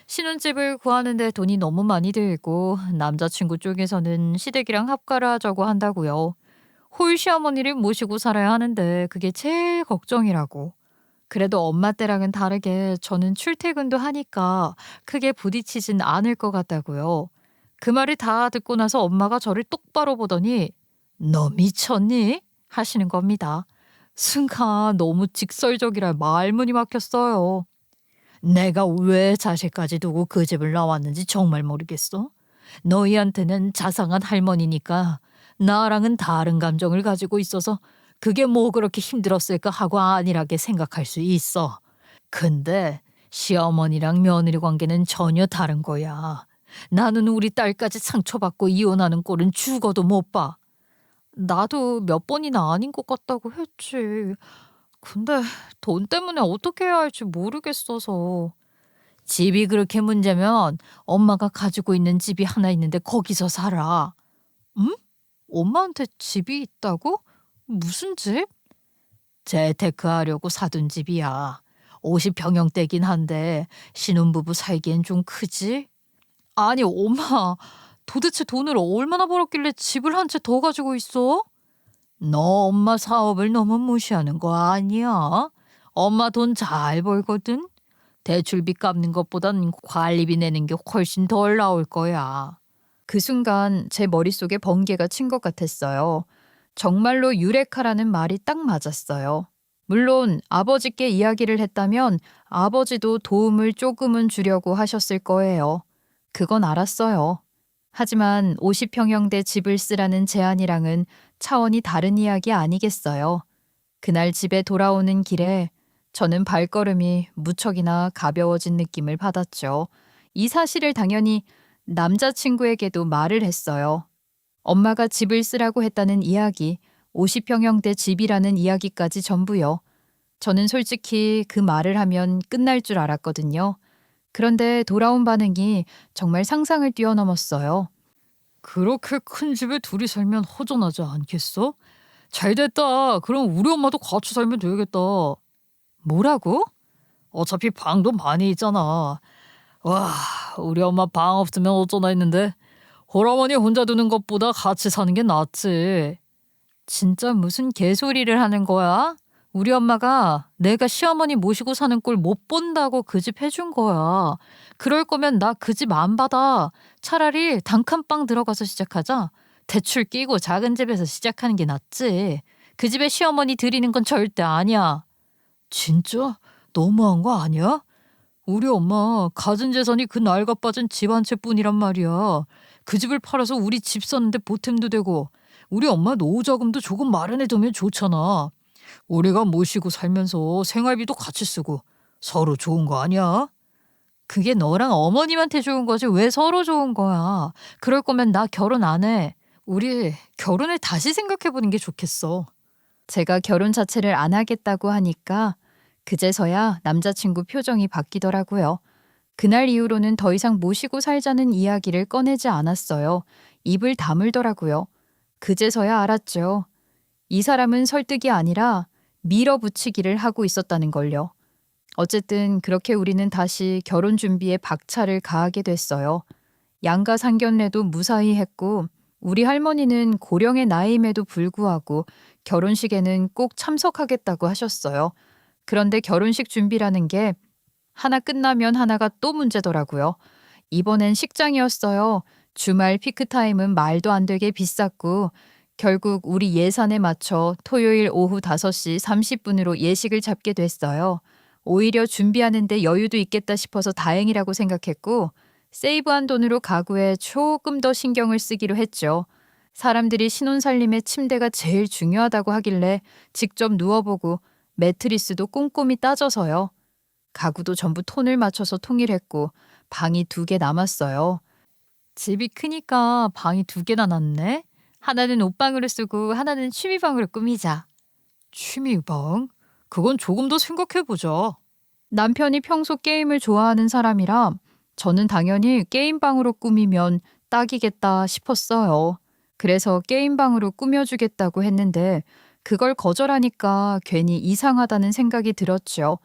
[SPEAKER 1] 신혼집을 구하는데 돈이 너무 많이 들고 남자친구 쪽에서는 시댁이랑 합가를 하자고 한다고요. 홀 시어머니를 모시고 살아야 하는데 그게 제일 걱정이라고. 그래도 엄마 때랑은 다르게 저는 출퇴근도 하니까 크게 부딪히진 않을 것 같다고요. 그 말을 다 듣고 나서 엄마가 저를 똑바로 보더니 너 미쳤니? 하시는 겁니다. 순간 너무 직설적이라 말문이 막혔어요. 내가 왜 자식까지 두고 그 집을 나왔는지 정말 모르겠어. 너희한테는 자상한 할머니니까 나랑은 다른 감정을 가지고 있어서 그게 뭐 그렇게 힘들었을까 하고 안일하게 생각할 수 있어. 근데 시어머니랑 며느리 관계는 전혀 다른 거야. 나는 우리 딸까지 상처받고 이혼하는 꼴은 죽어도 못 봐. 나도 몇 번이나 아닌 것 같다고 했지. 근데 돈 때문에 어떻게 해야 할지 모르겠어서. 집이 그렇게 문제면 엄마가 가지고 있는 집이 하나 있는데 거기서 살아. 응? 엄마한테 집이 있다고? 무슨 집? 재테크하려고 사둔 집이야. 50평형대긴 한데 신혼부부 살기엔 좀 크지? 아니 엄마, 도대체 돈을 얼마나 벌었길래 집을 한 채 더 가지고 있어? 너 엄마 사업을 너무 무시하는 거 아니야? 엄마 돈 잘 벌거든? 대출비 갚는 것보단 관리비 내는 게 훨씬 덜 나올 거야. 그 순간 제 머릿속에 번개가 친 것 같았어요. 정말로 유레카라는 말이 딱 맞았어요. 물론 아버지께 이야기를 했다면 아버지도 도움을 조금은 주려고 하셨을 거예요. 그건 알았어요. 하지만 50평형대 집을 쓰라는 제안이랑은 차원이 다른 이야기 아니겠어요. 그날 집에 돌아오는 길에 저는 발걸음이 무척이나 가벼워진 느낌을 받았죠. 이 사실을 당연히 남자친구에게도 말을 했어요. 엄마가 집을 쓰라고 했다는 이야기, 50평형대 집이라는 이야기까지 전부요. 저는 솔직히 그 말을 하면 끝날 줄 알았거든요. 그런데 돌아온 반응이 정말 상상을 뛰어넘었어요.
[SPEAKER 3] 그렇게 큰 집에 둘이 살면 허전하지 않겠어? 잘 됐다. 그럼 우리 엄마도 같이 살면 되겠다. 뭐라고? 어차피 방도 많이 있잖아. 와, 우리 엄마 방 없으면 어쩌나 했는데 홀어머니 혼자 두는 것보다 같이 사는 게 낫지.
[SPEAKER 1] 진짜 무슨 개소리를 하는 거야? 우리 엄마가 내가 시어머니 모시고 사는 꼴 못 본다고 그 집 해준 거야. 그럴 거면 나 그 집 안 받아. 차라리 단칸방 들어가서 시작하자. 대출 끼고 작은 집에서 시작하는 게 낫지. 그 집에 시어머니 들이는 건 절대 아니야.
[SPEAKER 3] 진짜? 너무한 거 아니야? 우리 엄마 가진 재산이 그 낡아 빠진 집 한 채뿐이란 말이야. 그 집을 팔아서 우리 집 사는데 보탬도 되고 우리 엄마 노후 자금도 조금 마련해 두면 좋잖아. 우리가 모시고 살면서 생활비도 같이 쓰고 서로 좋은 거 아니야?
[SPEAKER 1] 그게 너랑 어머님한테 좋은 거지 왜 서로 좋은 거야. 그럴 거면 나 결혼 안 해.
[SPEAKER 3] 우리 결혼을 다시 생각해보는 게 좋겠어.
[SPEAKER 1] 제가 결혼 자체를 안 하겠다고 하니까 그제서야 남자친구 표정이 바뀌더라고요. 그날 이후로는 더 이상 모시고 살자는 이야기를 꺼내지 않았어요. 입을 다물더라고요. 그제서야 알았죠. 이 사람은 설득이 아니라 밀어붙이기를 하고 있었다는 걸요. 어쨌든 그렇게 우리는 다시 결혼 준비에 박차를 가하게 됐어요. 양가 상견례도 무사히 했고 우리 할머니는 고령의 나이임에도 불구하고 결혼식에는 꼭 참석하겠다고 하셨어요. 그런데 결혼식 준비라는 게 하나 끝나면 하나가 또 문제더라고요. 이번엔 식장이었어요. 주말 피크타임은 말도 안 되게 비쌌고 결국 우리 예산에 맞춰 토요일 오후 5시 30분으로 예식을 잡게 됐어요. 오히려 준비하는데 여유도 있겠다 싶어서 다행이라고 생각했고 세이브한 돈으로 가구에 조금 더 신경을 쓰기로 했죠. 사람들이 신혼살림에 침대가 제일 중요하다고 하길래 직접 누워보고 매트리스도 꼼꼼히 따져서요. 가구도 전부 톤을 맞춰서 통일했고 방이 2개 남았어요. 집이 크니까 방이 2개나 났네. 하나는 옷방으로 쓰고 하나는 취미방으로 꾸미자.
[SPEAKER 3] 취미방? 그건 조금 더 생각해보자.
[SPEAKER 1] 남편이 평소 게임을 좋아하는 사람이라 저는 당연히 게임방으로 꾸미면 딱이겠다 싶었어요. 그래서 게임방으로 꾸며주겠다고 했는데 그걸 거절하니까 괜히 이상하다는 생각이 들었죠.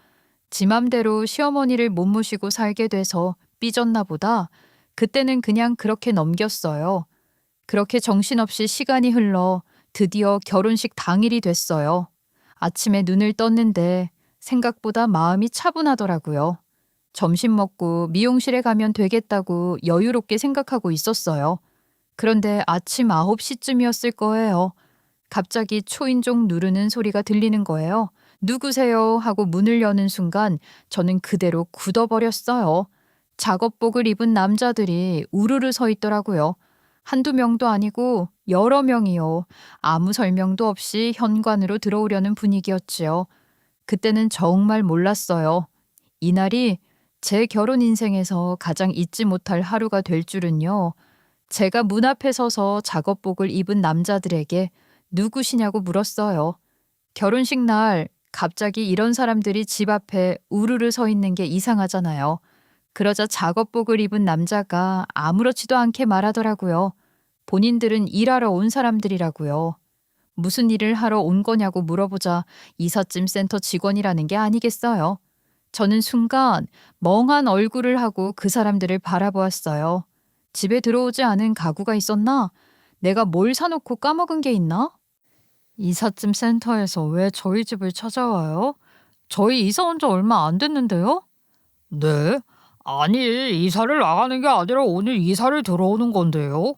[SPEAKER 1] 지 맘대로 시어머니를 못 모시고 살게 돼서 삐졌나 보다. 그때는 그냥 그렇게 넘겼어요. 그렇게 정신없이 시간이 흘러 드디어 결혼식 당일이 됐어요. 아침에 눈을 떴는데 생각보다 마음이 차분하더라고요. 점심 먹고 미용실에 가면 되겠다고 여유롭게 생각하고 있었어요. 그런데 아침 9시쯤이었을 거예요. 갑자기 초인종 누르는 소리가 들리는 거예요. 누구세요? 하고 문을 여는 순간 저는 그대로 굳어버렸어요. 작업복을 입은 남자들이 우르르 서 있더라고요. 한두 명도 아니고 여러 명이요. 아무 설명도 없이 현관으로 들어오려는 분위기였지요. 그때는 정말 몰랐어요. 이날이 제 결혼 인생에서 가장 잊지 못할 하루가 될 줄은요. 제가 문 앞에 서서 작업복을 입은 남자들에게 누구시냐고 물었어요. 결혼식 날 갑자기 이런 사람들이 집 앞에 우르르 서 있는 게 이상하잖아요. 그러자 작업복을 입은 남자가 아무렇지도 않게 말하더라고요. 본인들은 일하러 온 사람들이라고요. 무슨 일을 하러 온 거냐고 물어보자 이삿짐 센터 직원이라는 게 아니겠어요. 저는 순간 멍한 얼굴을 하고 그 사람들을 바라보았어요. 집에 들어오지 않은 가구가 있었나? 내가 뭘 사놓고 까먹은 게 있나? 이삿짐 센터에서 왜 저희 집을 찾아와요? 저희 이사 온 지 얼마 안 됐는데요?
[SPEAKER 3] 네? 아니, 이사를 나가는 게 아니라 오늘 이사를 들어오는 건데요.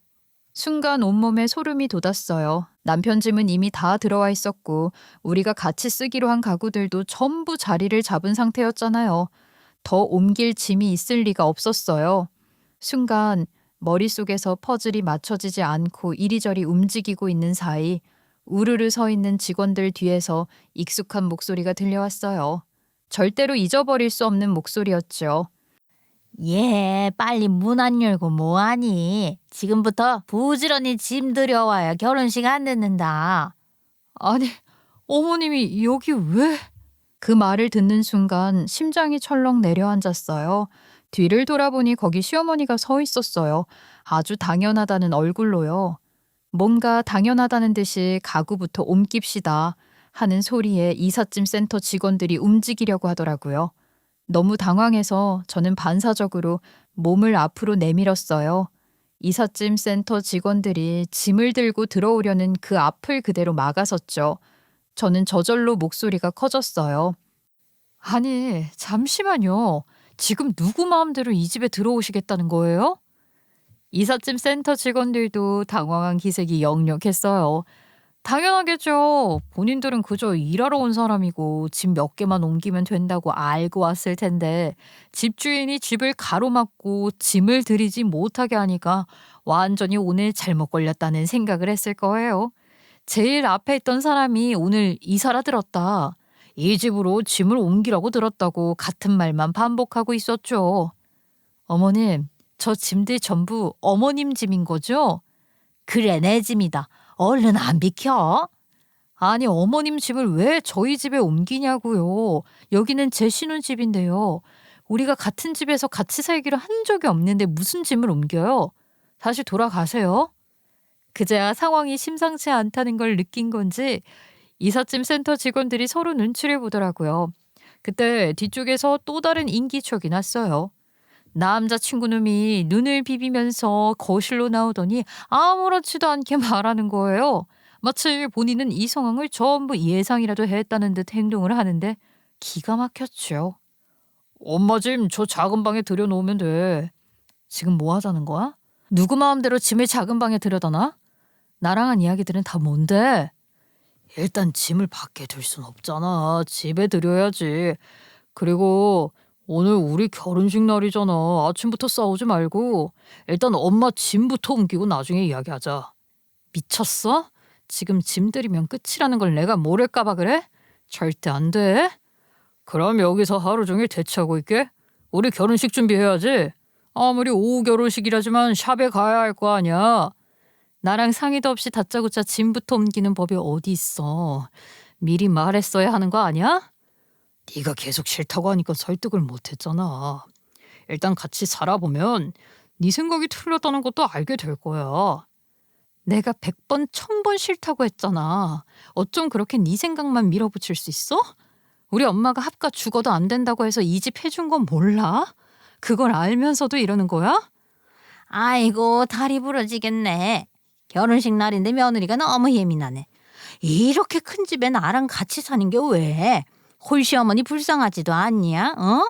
[SPEAKER 1] 순간 온몸에 소름이 돋았어요. 남편 짐은 이미 다 들어와 있었고 우리가 같이 쓰기로 한 가구들도 전부 자리를 잡은 상태였잖아요. 더 옮길 짐이 있을 리가 없었어요. 순간 머릿속에서 퍼즐이 맞춰지지 않고 이리저리 움직이고 있는 사이 우르르 서 있는 직원들 뒤에서 익숙한 목소리가 들려왔어요. 절대로 잊어버릴 수 없는 목소리였죠.
[SPEAKER 2] 예, 빨리 문 안 열고 뭐하니? 지금부터 부지런히 짐 들여와야 결혼식 안 늦는다.
[SPEAKER 3] 아니, 어머님이 여기 왜?
[SPEAKER 1] 그 말을 듣는 순간 심장이 철렁 내려앉았어요. 뒤를 돌아보니 거기 시어머니가 서 있었어요. 아주 당연하다는 얼굴로요. 뭔가 당연하다는 듯이 가구부터 옮깁시다 하는 소리에 이삿짐 센터 직원들이 움직이려고 하더라고요. 너무 당황해서 저는 반사적으로 몸을 앞으로 내밀었어요. 이삿짐 센터 직원들이 짐을 들고 들어오려는 그 앞을 그대로 막아섰죠. 저는 저절로 목소리가 커졌어요.
[SPEAKER 3] 아니, 잠시만요. 지금 누구 마음대로 이 집에 들어오시겠다는 거예요?
[SPEAKER 1] 이삿짐 센터 직원들도 당황한 기색이 역력했어요.
[SPEAKER 3] 당연하겠죠. 본인들은 그저 일하러 온 사람이고 집 몇 개만 옮기면 된다고 알고 왔을 텐데 집주인이 집을 가로막고 짐을 들이지 못하게 하니까 완전히 오늘 잘못 걸렸다는 생각을 했을 거예요. 제일 앞에 있던 사람이 오늘 이사라 들었다. 이 집으로 짐을 옮기라고 들었다고 같은 말만 반복하고 있었죠. 어머님, 저 짐들 전부 어머님 짐인 거죠?
[SPEAKER 2] 그래, 내 짐이다. 얼른 안 비켜.
[SPEAKER 3] 아니, 어머님 집을 왜 저희 집에 옮기냐고요. 여기는 제 신혼집인데요. 우리가 같은 집에서 같이 살기로 한 적이 없는데 무슨 짐을 옮겨요? 다시 돌아가세요. 그제야 상황이 심상치 않다는 걸 느낀 건지
[SPEAKER 1] 이삿짐 센터 직원들이 서로 눈치를 보더라고요. 그때 뒤쪽에서 또 다른 인기척이 났어요. 남자친구 놈이 눈을 비비면서 거실로 나오더니 아무렇지도 않게 말하는 거예요. 마치 본인은 이 상황을 전부 예상이라도 했다는 듯 행동을 하는데 기가 막혔죠.
[SPEAKER 3] 엄마 짐 저 작은 방에 들여놓으면 돼.
[SPEAKER 1] 지금 뭐 하자는 거야? 누구 마음대로 짐을 작은 방에 들여다놔? 나랑 한 이야기들은 다 뭔데?
[SPEAKER 3] 일단 짐을 밖에 둘 순 없잖아. 집에 들여야지. 그리고 오늘 우리 결혼식 날이잖아. 아침부터 싸우지 말고 일단 엄마 짐부터 옮기고 나중에 이야기하자.
[SPEAKER 1] 미쳤어? 지금 짐 들이면 끝이라는 걸 내가 모를까 봐 그래? 절대 안 돼.
[SPEAKER 3] 그럼 여기서 하루 종일 대치하고 있게? 우리 결혼식 준비해야지. 아무리 오후 결혼식이라지만 샵에 가야 할 거 아니야.
[SPEAKER 1] 나랑 상의도 없이 다짜고짜 짐부터 옮기는 법이 어디 있어. 미리 말했어야 하는 거 아니야?
[SPEAKER 3] 네가 계속 싫다고 하니까 설득을 못했잖아. 일단 같이 살아보면 네 생각이 틀렸다는 것도 알게 될 거야.
[SPEAKER 1] 내가 100번, 1000번 싫다고 했잖아. 어쩜 그렇게 네 생각만 밀어붙일 수 있어? 우리 엄마가 합가 죽어도 안 된다고 해서 이 집 해준 건 몰라? 그걸 알면서도 이러는 거야?
[SPEAKER 2] 아이고 다리 부러지겠네. 결혼식 날인데 며느리가 너무 예민하네. 이렇게 큰 집에 나랑 같이 사는 게 왜? 홀시어머니 불쌍하지도 않냐? 어?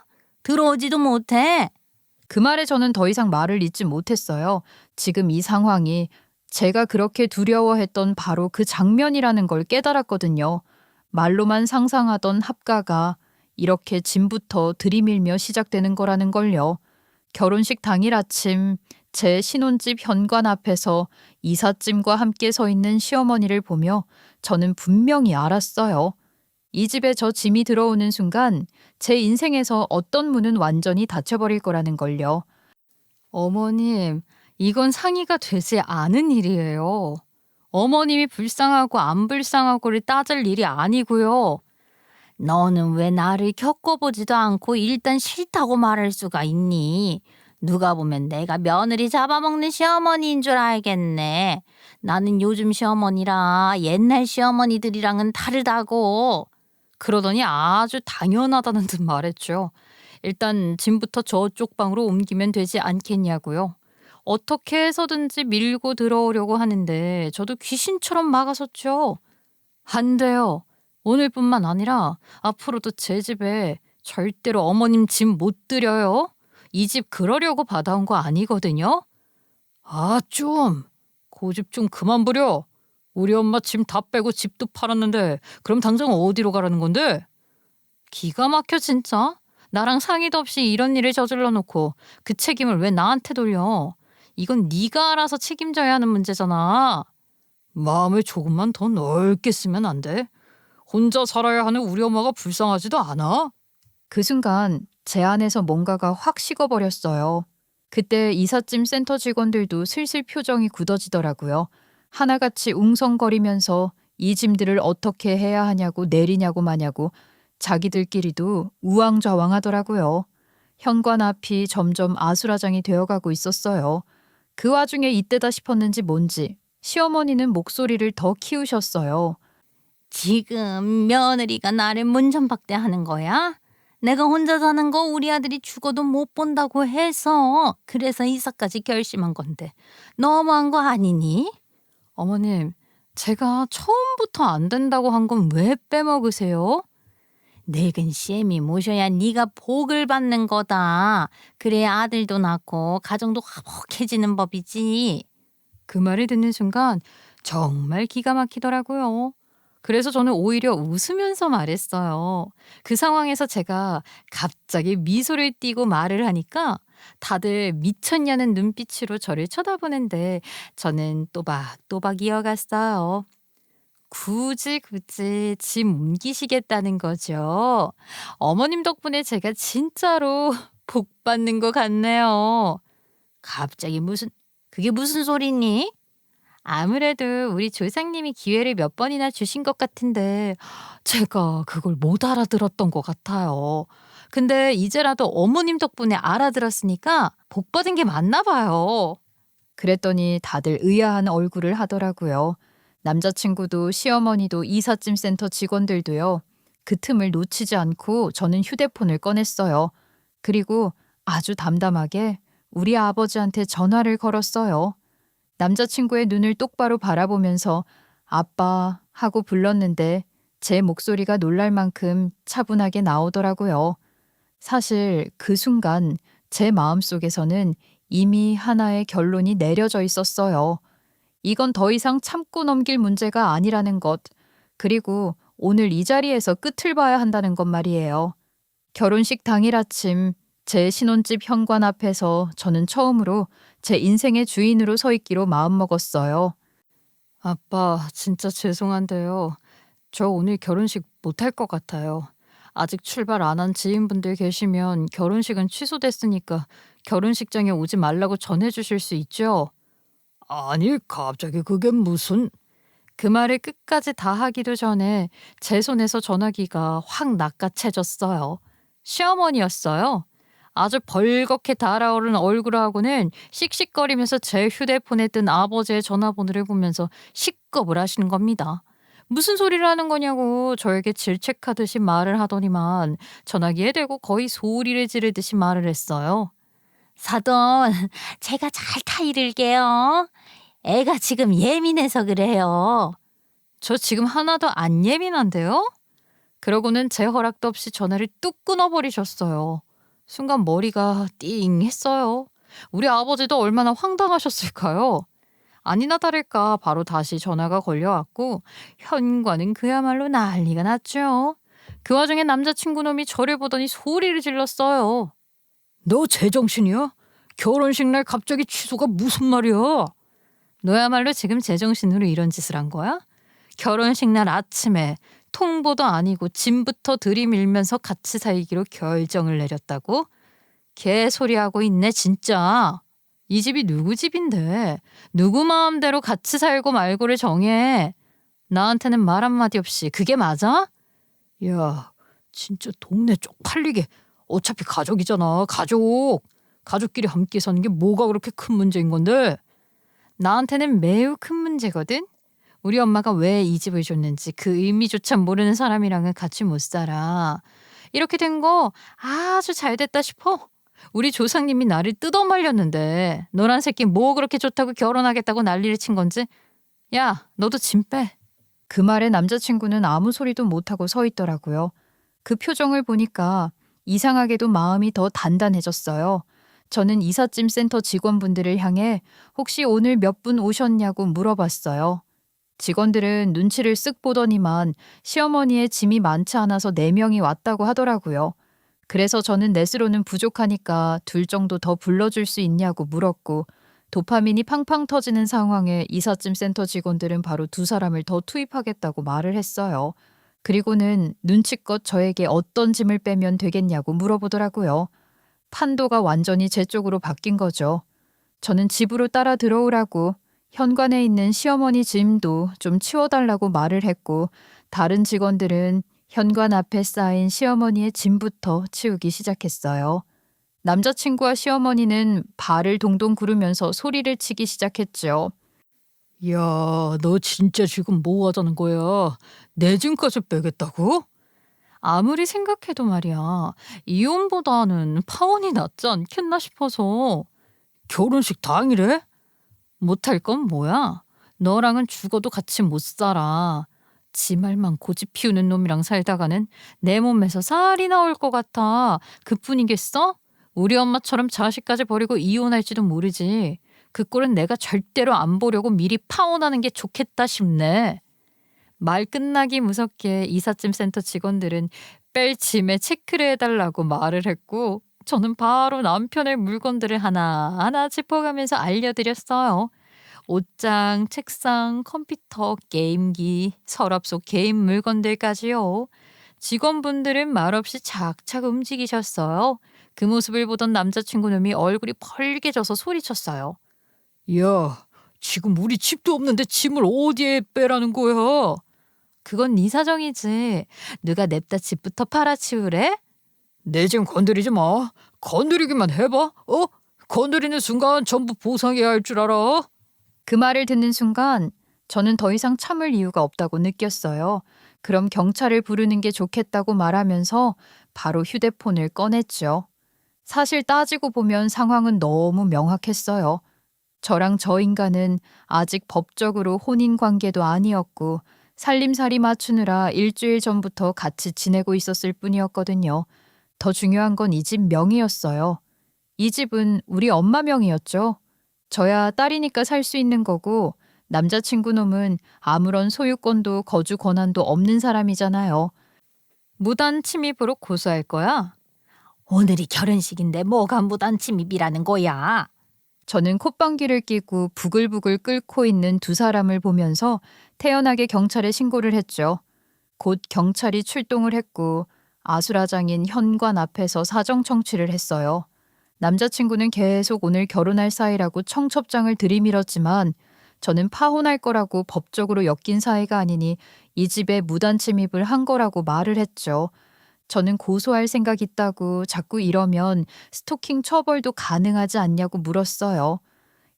[SPEAKER 2] 들어오지도 못해.
[SPEAKER 1] 그 말에 저는 더 이상 말을 잇지 못했어요. 지금 이 상황이 제가 그렇게 두려워했던 바로 그 장면이라는 걸 깨달았거든요. 말로만 상상하던 합가가 이렇게 짐부터 들이밀며 시작되는 거라는 걸요. 결혼식 당일 아침 제 신혼집 현관 앞에서 이삿짐과 함께 서 있는 시어머니를 보며 저는 분명히 알았어요. 이 집에 저 짐이 들어오는 순간 제 인생에서 어떤 문은 완전히 닫혀버릴 거라는 걸요. 어머님, 이건 상의가 되지 않은 일이에요. 어머님이 불쌍하고 안 불쌍하고를 따질 일이 아니고요.
[SPEAKER 2] 너는 왜 나를 겪어보지도 않고 일단 싫다고 말할 수가 있니? 누가 보면 내가 며느리 잡아먹는 시어머니인 줄 알겠네. 나는 요즘 시어머니라 옛날 시어머니들이랑은 다르다고.
[SPEAKER 1] 그러더니 아주 당연하다는 듯 말했죠. 일단 짐부터 저쪽 방으로 옮기면 되지 않겠냐고요. 어떻게 해서든지 밀고 들어오려고 하는데 저도 귀신처럼 막아섰죠. 안 돼요. 오늘뿐만 아니라 앞으로도 제 집에 절대로 어머님 짐 못 들여요. 이 집 그러려고 받아온 거 아니거든요.
[SPEAKER 3] 아, 좀 고집 좀 그만 부려. 우리 엄마 짐 다 빼고 집도 팔았는데 그럼 당장 어디로 가라는 건데?
[SPEAKER 1] 기가 막혀 진짜. 나랑 상의도 없이 이런 일을 저질러 놓고 그 책임을 왜 나한테 돌려. 이건 네가 알아서 책임져야 하는 문제잖아.
[SPEAKER 3] 마음을 조금만 더 넓게 쓰면 안 돼? 혼자 살아야 하는 우리 엄마가 불쌍하지도 않아?
[SPEAKER 1] 그 순간 제 안에서 뭔가가 확 식어버렸어요. 그때 이삿짐 센터 직원들도 슬슬 표정이 굳어지더라고요. 하나같이 웅성거리면서 이 짐들을 어떻게 해야 하냐고 내리냐고 마냐고 자기들끼리도 우왕좌왕하더라고요. 현관 앞이 점점 아수라장이 되어가고 있었어요. 그 와중에 이때다 싶었는지 뭔지 시어머니는 목소리를 더 키우셨어요.
[SPEAKER 2] 지금 며느리가 나를 문전박대하는 거야? 내가 혼자 사는 거 우리 아들이 죽어도 못 본다고 해서 그래서 이사까지 결심한 건데 너무한 거 아니니?
[SPEAKER 1] 어머님, 제가 처음부터 안 된다고 한 건 왜 빼먹으세요?
[SPEAKER 2] 늙은 쌤이 모셔야 네가 복을 받는 거다. 그래야 아들도 낳고 가정도 화목해지는 법이지.
[SPEAKER 1] 그 말을 듣는 순간 정말 기가 막히더라고요. 그래서 저는 오히려 웃으면서 말했어요. 그 상황에서 제가 갑자기 미소를 띠고 말을 하니까 다들 미쳤냐는 눈빛으로 저를 쳐다보는데 저는 또박또박 이어갔어요. 굳이 짐 옮기시겠다는 거죠. 어머님 덕분에 제가 진짜로 복 받는 것 같네요.
[SPEAKER 2] 갑자기 그게 무슨 소리니?
[SPEAKER 1] 아무래도 우리 조상님이 기회를 몇 번이나 주신 것 같은데 제가 그걸 못 알아들었던 것 같아요. 근데 이제라도 어머님 덕분에 알아들었으니까 복 받은 게 맞나 봐요. 그랬더니 다들 의아한 얼굴을 하더라고요. 남자친구도 시어머니도 이삿짐 센터 직원들도요. 그 틈을 놓치지 않고 저는 휴대폰을 꺼냈어요. 그리고 아주 담담하게 우리 아버지한테 전화를 걸었어요. 남자친구의 눈을 똑바로 바라보면서 아빠 하고 불렀는데 제 목소리가 놀랄 만큼 차분하게 나오더라고요. 사실 그 순간 제 마음속에서는 이미 하나의 결론이 내려져 있었어요. 이건 더 이상 참고 넘길 문제가 아니라는 것, 그리고 오늘 이 자리에서 끝을 봐야 한다는 것 말이에요. 결혼식 당일 아침 제 신혼집 현관 앞에서 저는 처음으로 제 인생의 주인으로 서 있기로 마음먹었어요. 아빠, 진짜 죄송한데요. 저 오늘 결혼식 못할 것 같아요. 아직 출발 안 한 지인분들 계시면 결혼식은 취소됐으니까 결혼식장에 오지 말라고 전해주실 수 있죠?
[SPEAKER 3] 아니, 갑자기 그게 무슨...
[SPEAKER 1] 그 말을 끝까지 다 하기도 전에 제 손에서 전화기가 확 낚아채졌어요. 시어머니였어요. 아주 벌겋게 달아오른 얼굴하고는 씩씩거리면서 제 휴대폰에 뜬 아버지의 전화번호를 보면서 식겁을 하시는 겁니다. 무슨 소리를 하는 거냐고 저에게 질책하듯이 말을 하더니만 전화기에 대고 거의 소리를 지르듯이 말을 했어요.
[SPEAKER 2] 사돈, 제가 잘 타이를게요. 애가 지금 예민해서 그래요.
[SPEAKER 1] 저 지금 하나도 안 예민한데요? 그러고는 제 허락도 없이 전화를 뚝 끊어버리셨어요. 순간 머리가 띵 했어요. 우리 아버지도 얼마나 황당하셨을까요? 아니나 다를까 바로 다시 전화가 걸려왔고 현관은 그야말로 난리가 났죠. 그 와중에 남자친구 놈이 저를 보더니 소리를 질렀어요.
[SPEAKER 3] 너 제정신이야? 결혼식 날 갑자기 취소가 무슨 말이야?
[SPEAKER 1] 너야말로 지금 제정신으로 이런 짓을 한 거야? 결혼식 날 아침에 통보도 아니고 짐부터 들이밀면서 같이 살기로 결정을 내렸다고? 개소리하고 있네 진짜. 이 집이 누구 집인데 누구 마음대로 같이 살고 말고를 정해. 나한테는 말 한마디 없이 그게 맞아?
[SPEAKER 3] 야, 진짜 동네 쪽팔리게. 어차피 가족이잖아, 가족. 가족끼리 함께 사는 게 뭐가 그렇게 큰 문제인 건데?
[SPEAKER 1] 나한테는 매우 큰 문제거든. 우리 엄마가 왜 이 집을 줬는지 그 의미조차 모르는 사람이랑은 같이 못 살아. 이렇게 된 거 아주 잘 됐다 싶어. 우리 조상님이 나를 뜯어말렸는데 너란 새끼 뭐 그렇게 좋다고 결혼하겠다고 난리를 친 건지. 야, 너도 짐 빼. 그 말에 남자친구는 아무 소리도 못하고 서 있더라고요. 그 표정을 보니까 이상하게도 마음이 더 단단해졌어요. 저는 이삿짐 센터 직원분들을 향해 혹시 오늘 몇 분 오셨냐고 물어봤어요. 직원들은 눈치를 쓱 보더니만 시어머니의 짐이 많지 않아서 4명이 왔다고 하더라고요. 그래서 저는 넷으로는 부족하니까 둘 정도 더 불러줄 수 있냐고 물었고 도파민이 팡팡 터지는 상황에 이삿짐 센터 직원들은 바로 2사람을 더 투입하겠다고 말을 했어요. 그리고는 눈치껏 저에게 어떤 짐을 빼면 되겠냐고 물어보더라고요. 판도가 완전히 제 쪽으로 바뀐 거죠. 저는 집으로 따라 들어오라고 현관에 있는 시어머니 짐도 좀 치워달라고 말을 했고 다른 직원들은 현관 앞에 쌓인 시어머니의 짐부터 치우기 시작했어요. 남자친구와 시어머니는 발을 동동 구르면서 소리를 치기 시작했죠.
[SPEAKER 3] 야, 너 진짜 지금 뭐 하자는 거야? 내 짐까지 빼겠다고?
[SPEAKER 1] 아무리 생각해도 말이야. 이혼보다는 파혼이 낫지 않겠나 싶어서.
[SPEAKER 3] 결혼식 당일에?
[SPEAKER 1] 못할 건 뭐야? 너랑은 죽어도 같이 못 살아. 지 말만 고집 피우는 놈이랑 살다가는 내 몸에서 살이 나올 것 같아. 그뿐이겠어? 우리 엄마처럼 자식까지 버리고 이혼할지도 모르지. 그 꼴은 내가 절대로 안 보려고 미리 파혼하는 게 좋겠다 싶네. 말 끝나기 무섭게 이삿짐 센터 직원들은 뺄 짐에 체크를 해달라고 말을 했고 저는 바로 남편의 물건들을 하나하나 짚어가면서 알려드렸어요. 옷장, 책상, 컴퓨터, 게임기, 서랍 속 개인 물건들까지요. 직원분들은 말없이 착착 움직이셨어요. 그 모습을 보던 남자친구 놈이 얼굴이 벌개져서 소리쳤어요.
[SPEAKER 3] 야, 지금 우리 집도 없는데 짐을 어디에 빼라는 거야?
[SPEAKER 1] 그건 네 사정이지. 누가 냅다 집부터 팔아치우래?
[SPEAKER 3] 내 짐 건드리지 마. 건드리기만 해봐. 건드리는 순간 전부 보상해야 할 줄 알아.
[SPEAKER 1] 그 말을 듣는 순간 저는 더 이상 참을 이유가 없다고 느꼈어요. 그럼 경찰을 부르는 게 좋겠다고 말하면서 바로 휴대폰을 꺼냈죠. 사실 따지고 보면 상황은 너무 명확했어요. 저랑 저 인간은 아직 법적으로 혼인 관계도 아니었고 살림살이 맞추느라 일주일 전부터 같이 지내고 있었을 뿐이었거든요. 더 중요한 건 이 집 명의였어요. 이 집은 우리 엄마 명의였죠. 저야 딸이니까 살 수 있는 거고 남자친구 놈은 아무런 소유권도 거주 권한도 없는 사람이잖아요. 무단 침입으로 고소할 거야?
[SPEAKER 2] 오늘이 결혼식인데 뭐가 무단 침입이라는 거야?
[SPEAKER 1] 저는 콧방귀를 뀌고 부글부글 끓고 있는 두 사람을 보면서 태연하게 경찰에 신고를 했죠. 곧 경찰이 출동을 했고 아수라장인 현관 앞에서 사정 청취를 했어요. 남자친구는 계속 오늘 결혼할 사이라고 청첩장을 들이밀었지만 저는 파혼할 거라고 법적으로 엮인 사이가 아니니 이 집에 무단 침입을 한 거라고 말을 했죠. 저는 고소할 생각 있다고 자꾸 이러면 스토킹 처벌도 가능하지 않냐고 물었어요.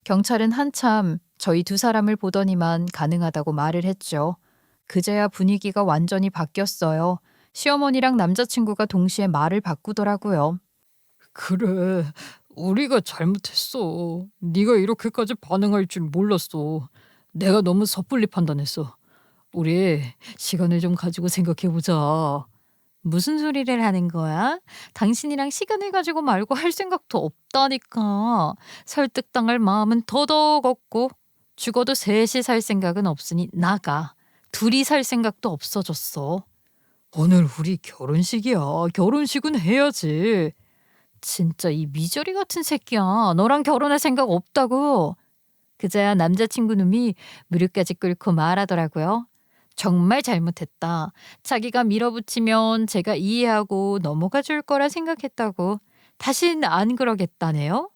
[SPEAKER 1] 경찰은 한참 저희 두 사람을 보더니만 가능하다고 말을 했죠. 그제야 분위기가 완전히 바뀌었어요. 시어머니랑 남자친구가 동시에 말을 바꾸더라고요.
[SPEAKER 3] 그래, 우리가 잘못했어. 네가 이렇게까지 반응할 줄 몰랐어. 내가 너무 섣불리 판단했어. 우리 시간을 좀 가지고 생각해보자.
[SPEAKER 2] 무슨 소리를 하는 거야? 당신이랑 시간을 가지고 말고 할 생각도 없다니까. 설득당할 마음은 더더욱 없고 죽어도 셋이 살 생각은 없으니 나가. 둘이 살 생각도 없어졌어.
[SPEAKER 3] 오늘 우리 결혼식이야. 결혼식은 해야지.
[SPEAKER 2] 진짜 이 미저리 같은 새끼야. 너랑 결혼할 생각 없다고. 그제야 남자친구 놈이 무릎까지 꿇고 말하더라고요. 정말 잘못했다. 자기가 밀어붙이면 제가 이해하고 넘어가 줄 거라 생각했다고. 다신 안 그러겠다네요.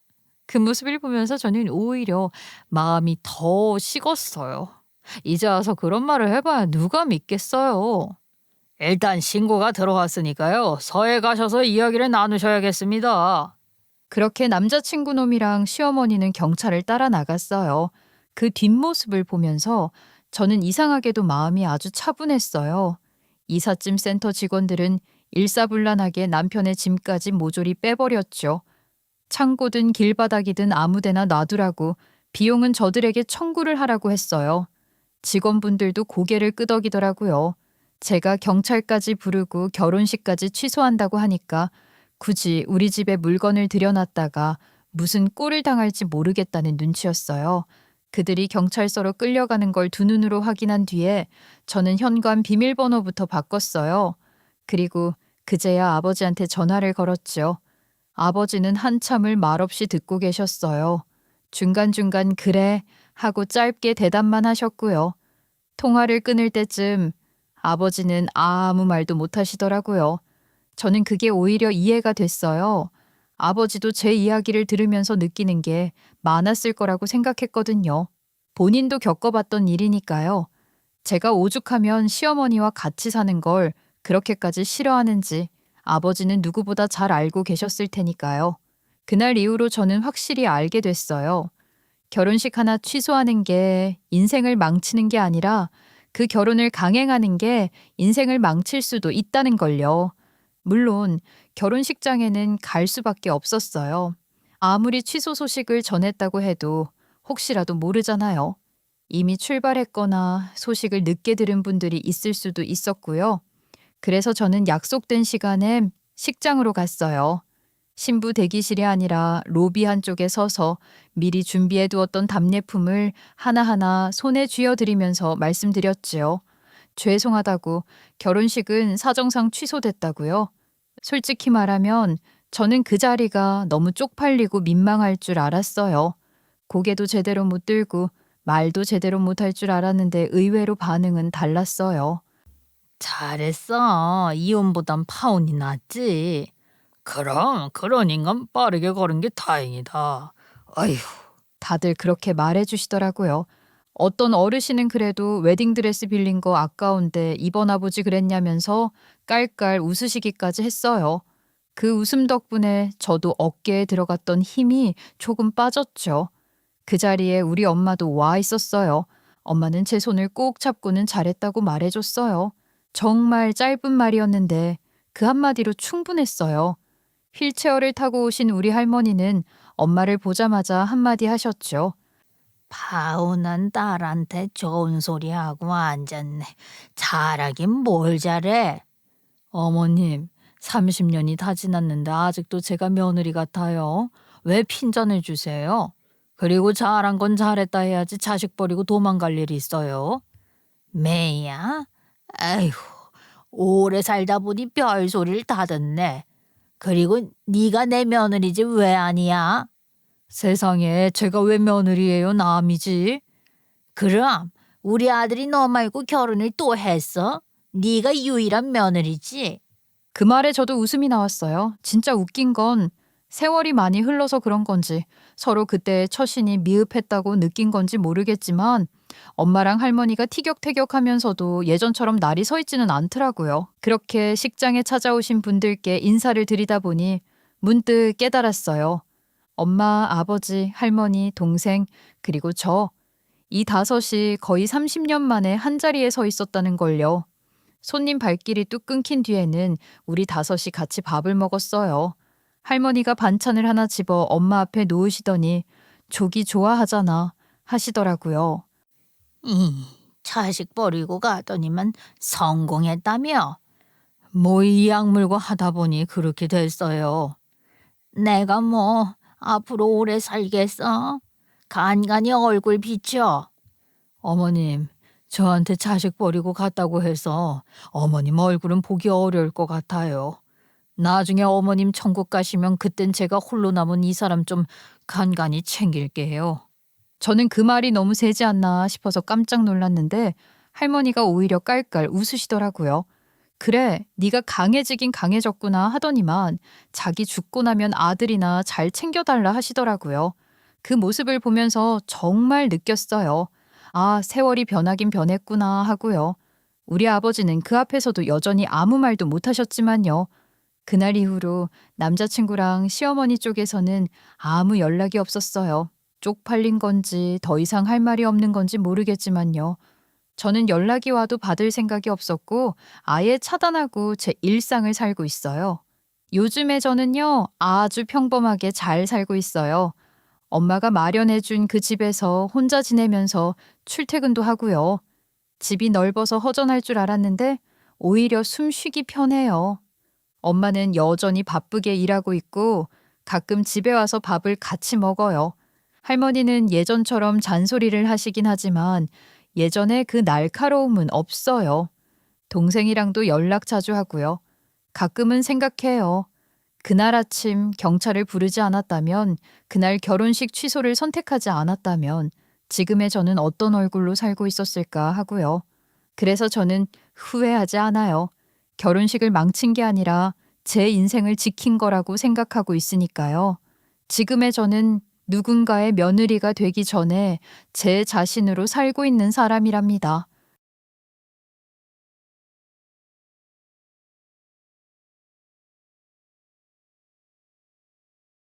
[SPEAKER 2] 그 모습을 보면서 저는 오히려 마음이 더 식었어요. 이제 와서 그런 말을 해봐야 누가 믿겠어요.
[SPEAKER 3] 일단 신고가 들어왔으니까요. 서해 가셔서 이야기를 나누셔야겠습니다.
[SPEAKER 1] 그렇게 남자친구 놈이랑 시어머니는 경찰을 따라 나갔어요. 그 뒷모습을 보면서 저는 이상하게도 마음이 아주 차분했어요. 이삿짐 센터 직원들은 일사불란하게 남편의 짐까지 모조리 빼버렸죠. 창고든 길바닥이든 아무데나 놔두라고 비용은 저들에게 청구를 하라고 했어요. 직원분들도 고개를 끄덕이더라고요. 제가 경찰까지 부르고 결혼식까지 취소한다고 하니까 굳이 우리 집에 물건을 들여놨다가 무슨 꼴을 당할지 모르겠다는 눈치였어요. 그들이 경찰서로 끌려가는 걸 두 눈으로 확인한 뒤에 저는 현관 비밀번호부터 바꿨어요. 그리고 그제야 아버지한테 전화를 걸었죠. 아버지는 한참을 말없이 듣고 계셨어요. 중간중간 그래 하고 짧게 대답만 하셨고요. 통화를 끊을 때쯤 아버지는 아무 말도 못 하시더라고요. 저는 그게 오히려 이해가 됐어요. 아버지도 제 이야기를 들으면서 느끼는 게 많았을 거라고 생각했거든요. 본인도 겪어봤던 일이니까요. 제가 오죽하면 시어머니와 같이 사는 걸 그렇게까지 싫어하는지 아버지는 누구보다 잘 알고 계셨을 테니까요. 그날 이후로 저는 확실히 알게 됐어요. 결혼식 하나 취소하는 게 인생을 망치는 게 아니라 그 결혼을 강행하는 게 인생을 망칠 수도 있다는 걸요. 물론 결혼식장에는 갈 수밖에 없었어요. 아무리 취소 소식을 전했다고 해도 혹시라도 모르잖아요. 이미 출발했거나 소식을 늦게 들은 분들이 있을 수도 있었고요. 그래서 저는 약속된 시간에 식장으로 갔어요. 신부 대기실이 아니라 로비 한쪽에 서서 미리 준비해 두었던 답례품을 하나하나 손에 쥐어드리면서 말씀드렸지요. 죄송하다고 결혼식은 사정상 취소됐다고요. 솔직히 말하면 저는 그 자리가 너무 쪽팔리고 민망할 줄 알았어요. 고개도 제대로 못 들고 말도 제대로 못할 줄 알았는데 의외로 반응은 달랐어요.
[SPEAKER 2] 잘했어. 이혼보단 파혼이 낫지.
[SPEAKER 3] 그럼 그런 인간 빠르게 걸은 게 다행이다. 아휴,
[SPEAKER 1] 다들 그렇게 말해주시더라고요. 어떤 어르신은 그래도 웨딩드레스 빌린 거 아까운데 입원아보지 그랬냐면서 깔깔 웃으시기까지 했어요. 그 웃음 덕분에 저도 어깨에 들어갔던 힘이 조금 빠졌죠. 그 자리에 우리 엄마도 와 있었어요. 엄마는 제 손을 꼭 잡고는 잘했다고 말해줬어요. 정말 짧은 말이었는데 그 한마디로 충분했어요. 휠체어를 타고 오신 우리 할머니는 엄마를 보자마자 한마디 하셨죠.
[SPEAKER 2] 파운한 딸한테 좋은 소리 하고 앉았네. 잘하긴 뭘 잘해.
[SPEAKER 3] 어머님, 30년이 다 지났는데 아직도 제가 며느리 같아요. 왜 핀잔을 주세요? 그리고 잘한 건 잘했다 해야지 자식 버리고 도망갈 일이 있어요.
[SPEAKER 2] 매야? 아이고, 오래 살다 보니 별소리를 다 듣네. 그리고 네가 내 며느리지 왜 아니야?
[SPEAKER 3] 세상에 제가 왜 며느리예요? 남이지.
[SPEAKER 2] 그럼 우리 아들이 너 말고 결혼을 또 했어? 네가 유일한 며느리지?
[SPEAKER 1] 그 말에 저도 웃음이 나왔어요. 진짜 웃긴 건 세월이 많이 흘러서 그런 건지 서로 그때의 처신이 미흡했다고 느낀 건지 모르겠지만 엄마랑 할머니가 티격태격하면서도 예전처럼 날이 서 있지는 않더라고요. 그렇게 식장에 찾아오신 분들께 인사를 드리다 보니 문득 깨달았어요. 엄마, 아버지, 할머니, 동생, 그리고 이 다섯이 거의 30년 만에 한자리에 서 있었다는 걸요. 손님 발길이 뚝 끊긴 뒤에는 우리 다섯이 같이 밥을 먹었어요. 할머니가 반찬을 하나 집어 엄마 앞에 놓으시더니 조기 좋아하잖아 하시더라고요.
[SPEAKER 2] 자식 버리고 가더니만 성공했다며?
[SPEAKER 3] 뭐 이 약물고 하다 보니 그렇게 됐어요.
[SPEAKER 2] 내가 뭐 앞으로 오래 살겠어? 간간히 얼굴 비춰.
[SPEAKER 3] 어머님, 저한테 자식 버리고 갔다고 해서 어머님 얼굴은 보기 어려울 것 같아요. 나중에 어머님 천국 가시면 그땐 제가 홀로 남은 이 사람 좀 간간히 챙길게요.
[SPEAKER 1] 저는 그 말이 너무 세지 않나 싶어서 깜짝 놀랐는데 할머니가 오히려 깔깔 웃으시더라고요. 그래, 네가 강해지긴 강해졌구나 하더니만 자기 죽고 나면 아들이나 잘 챙겨달라 하시더라고요. 그 모습을 보면서 정말 느꼈어요. 아, 세월이 변하긴 변했구나 하고요. 우리 아버지는 그 앞에서도 여전히 아무 말도 못 하셨지만요. 그날 이후로 남자친구랑 시어머니 쪽에서는 아무 연락이 없었어요. 쪽팔린 건지 더 이상 할 말이 없는 건지 모르겠지만요. 저는 연락이 와도 받을 생각이 없었고 아예 차단하고 제 일상을 살고 있어요. 요즘에 저는요, 아주 평범하게 잘 살고 있어요. 엄마가 마련해준 그 집에서 혼자 지내면서 출퇴근도 하고요. 집이 넓어서 허전할 줄 알았는데 오히려 숨쉬기 편해요. 엄마는 여전히 바쁘게 일하고 있고 가끔 집에 와서 밥을 같이 먹어요. 할머니는 예전처럼 잔소리를 하시긴 하지만 예전에 그 날카로움은 없어요. 동생이랑도 연락 자주 하고요. 가끔은 생각해요. 그날 아침 경찰을 부르지 않았다면, 그날 결혼식 취소를 선택하지 않았다면 지금의 저는 어떤 얼굴로 살고 있었을까 하고요. 그래서 저는 후회하지 않아요. 결혼식을 망친 게 아니라 제 인생을 지킨 거라고 생각하고 있으니까요. 지금의 저는 누군가의 며느리가 되기 전에 제 자신으로 살고 있는 사람이랍니다.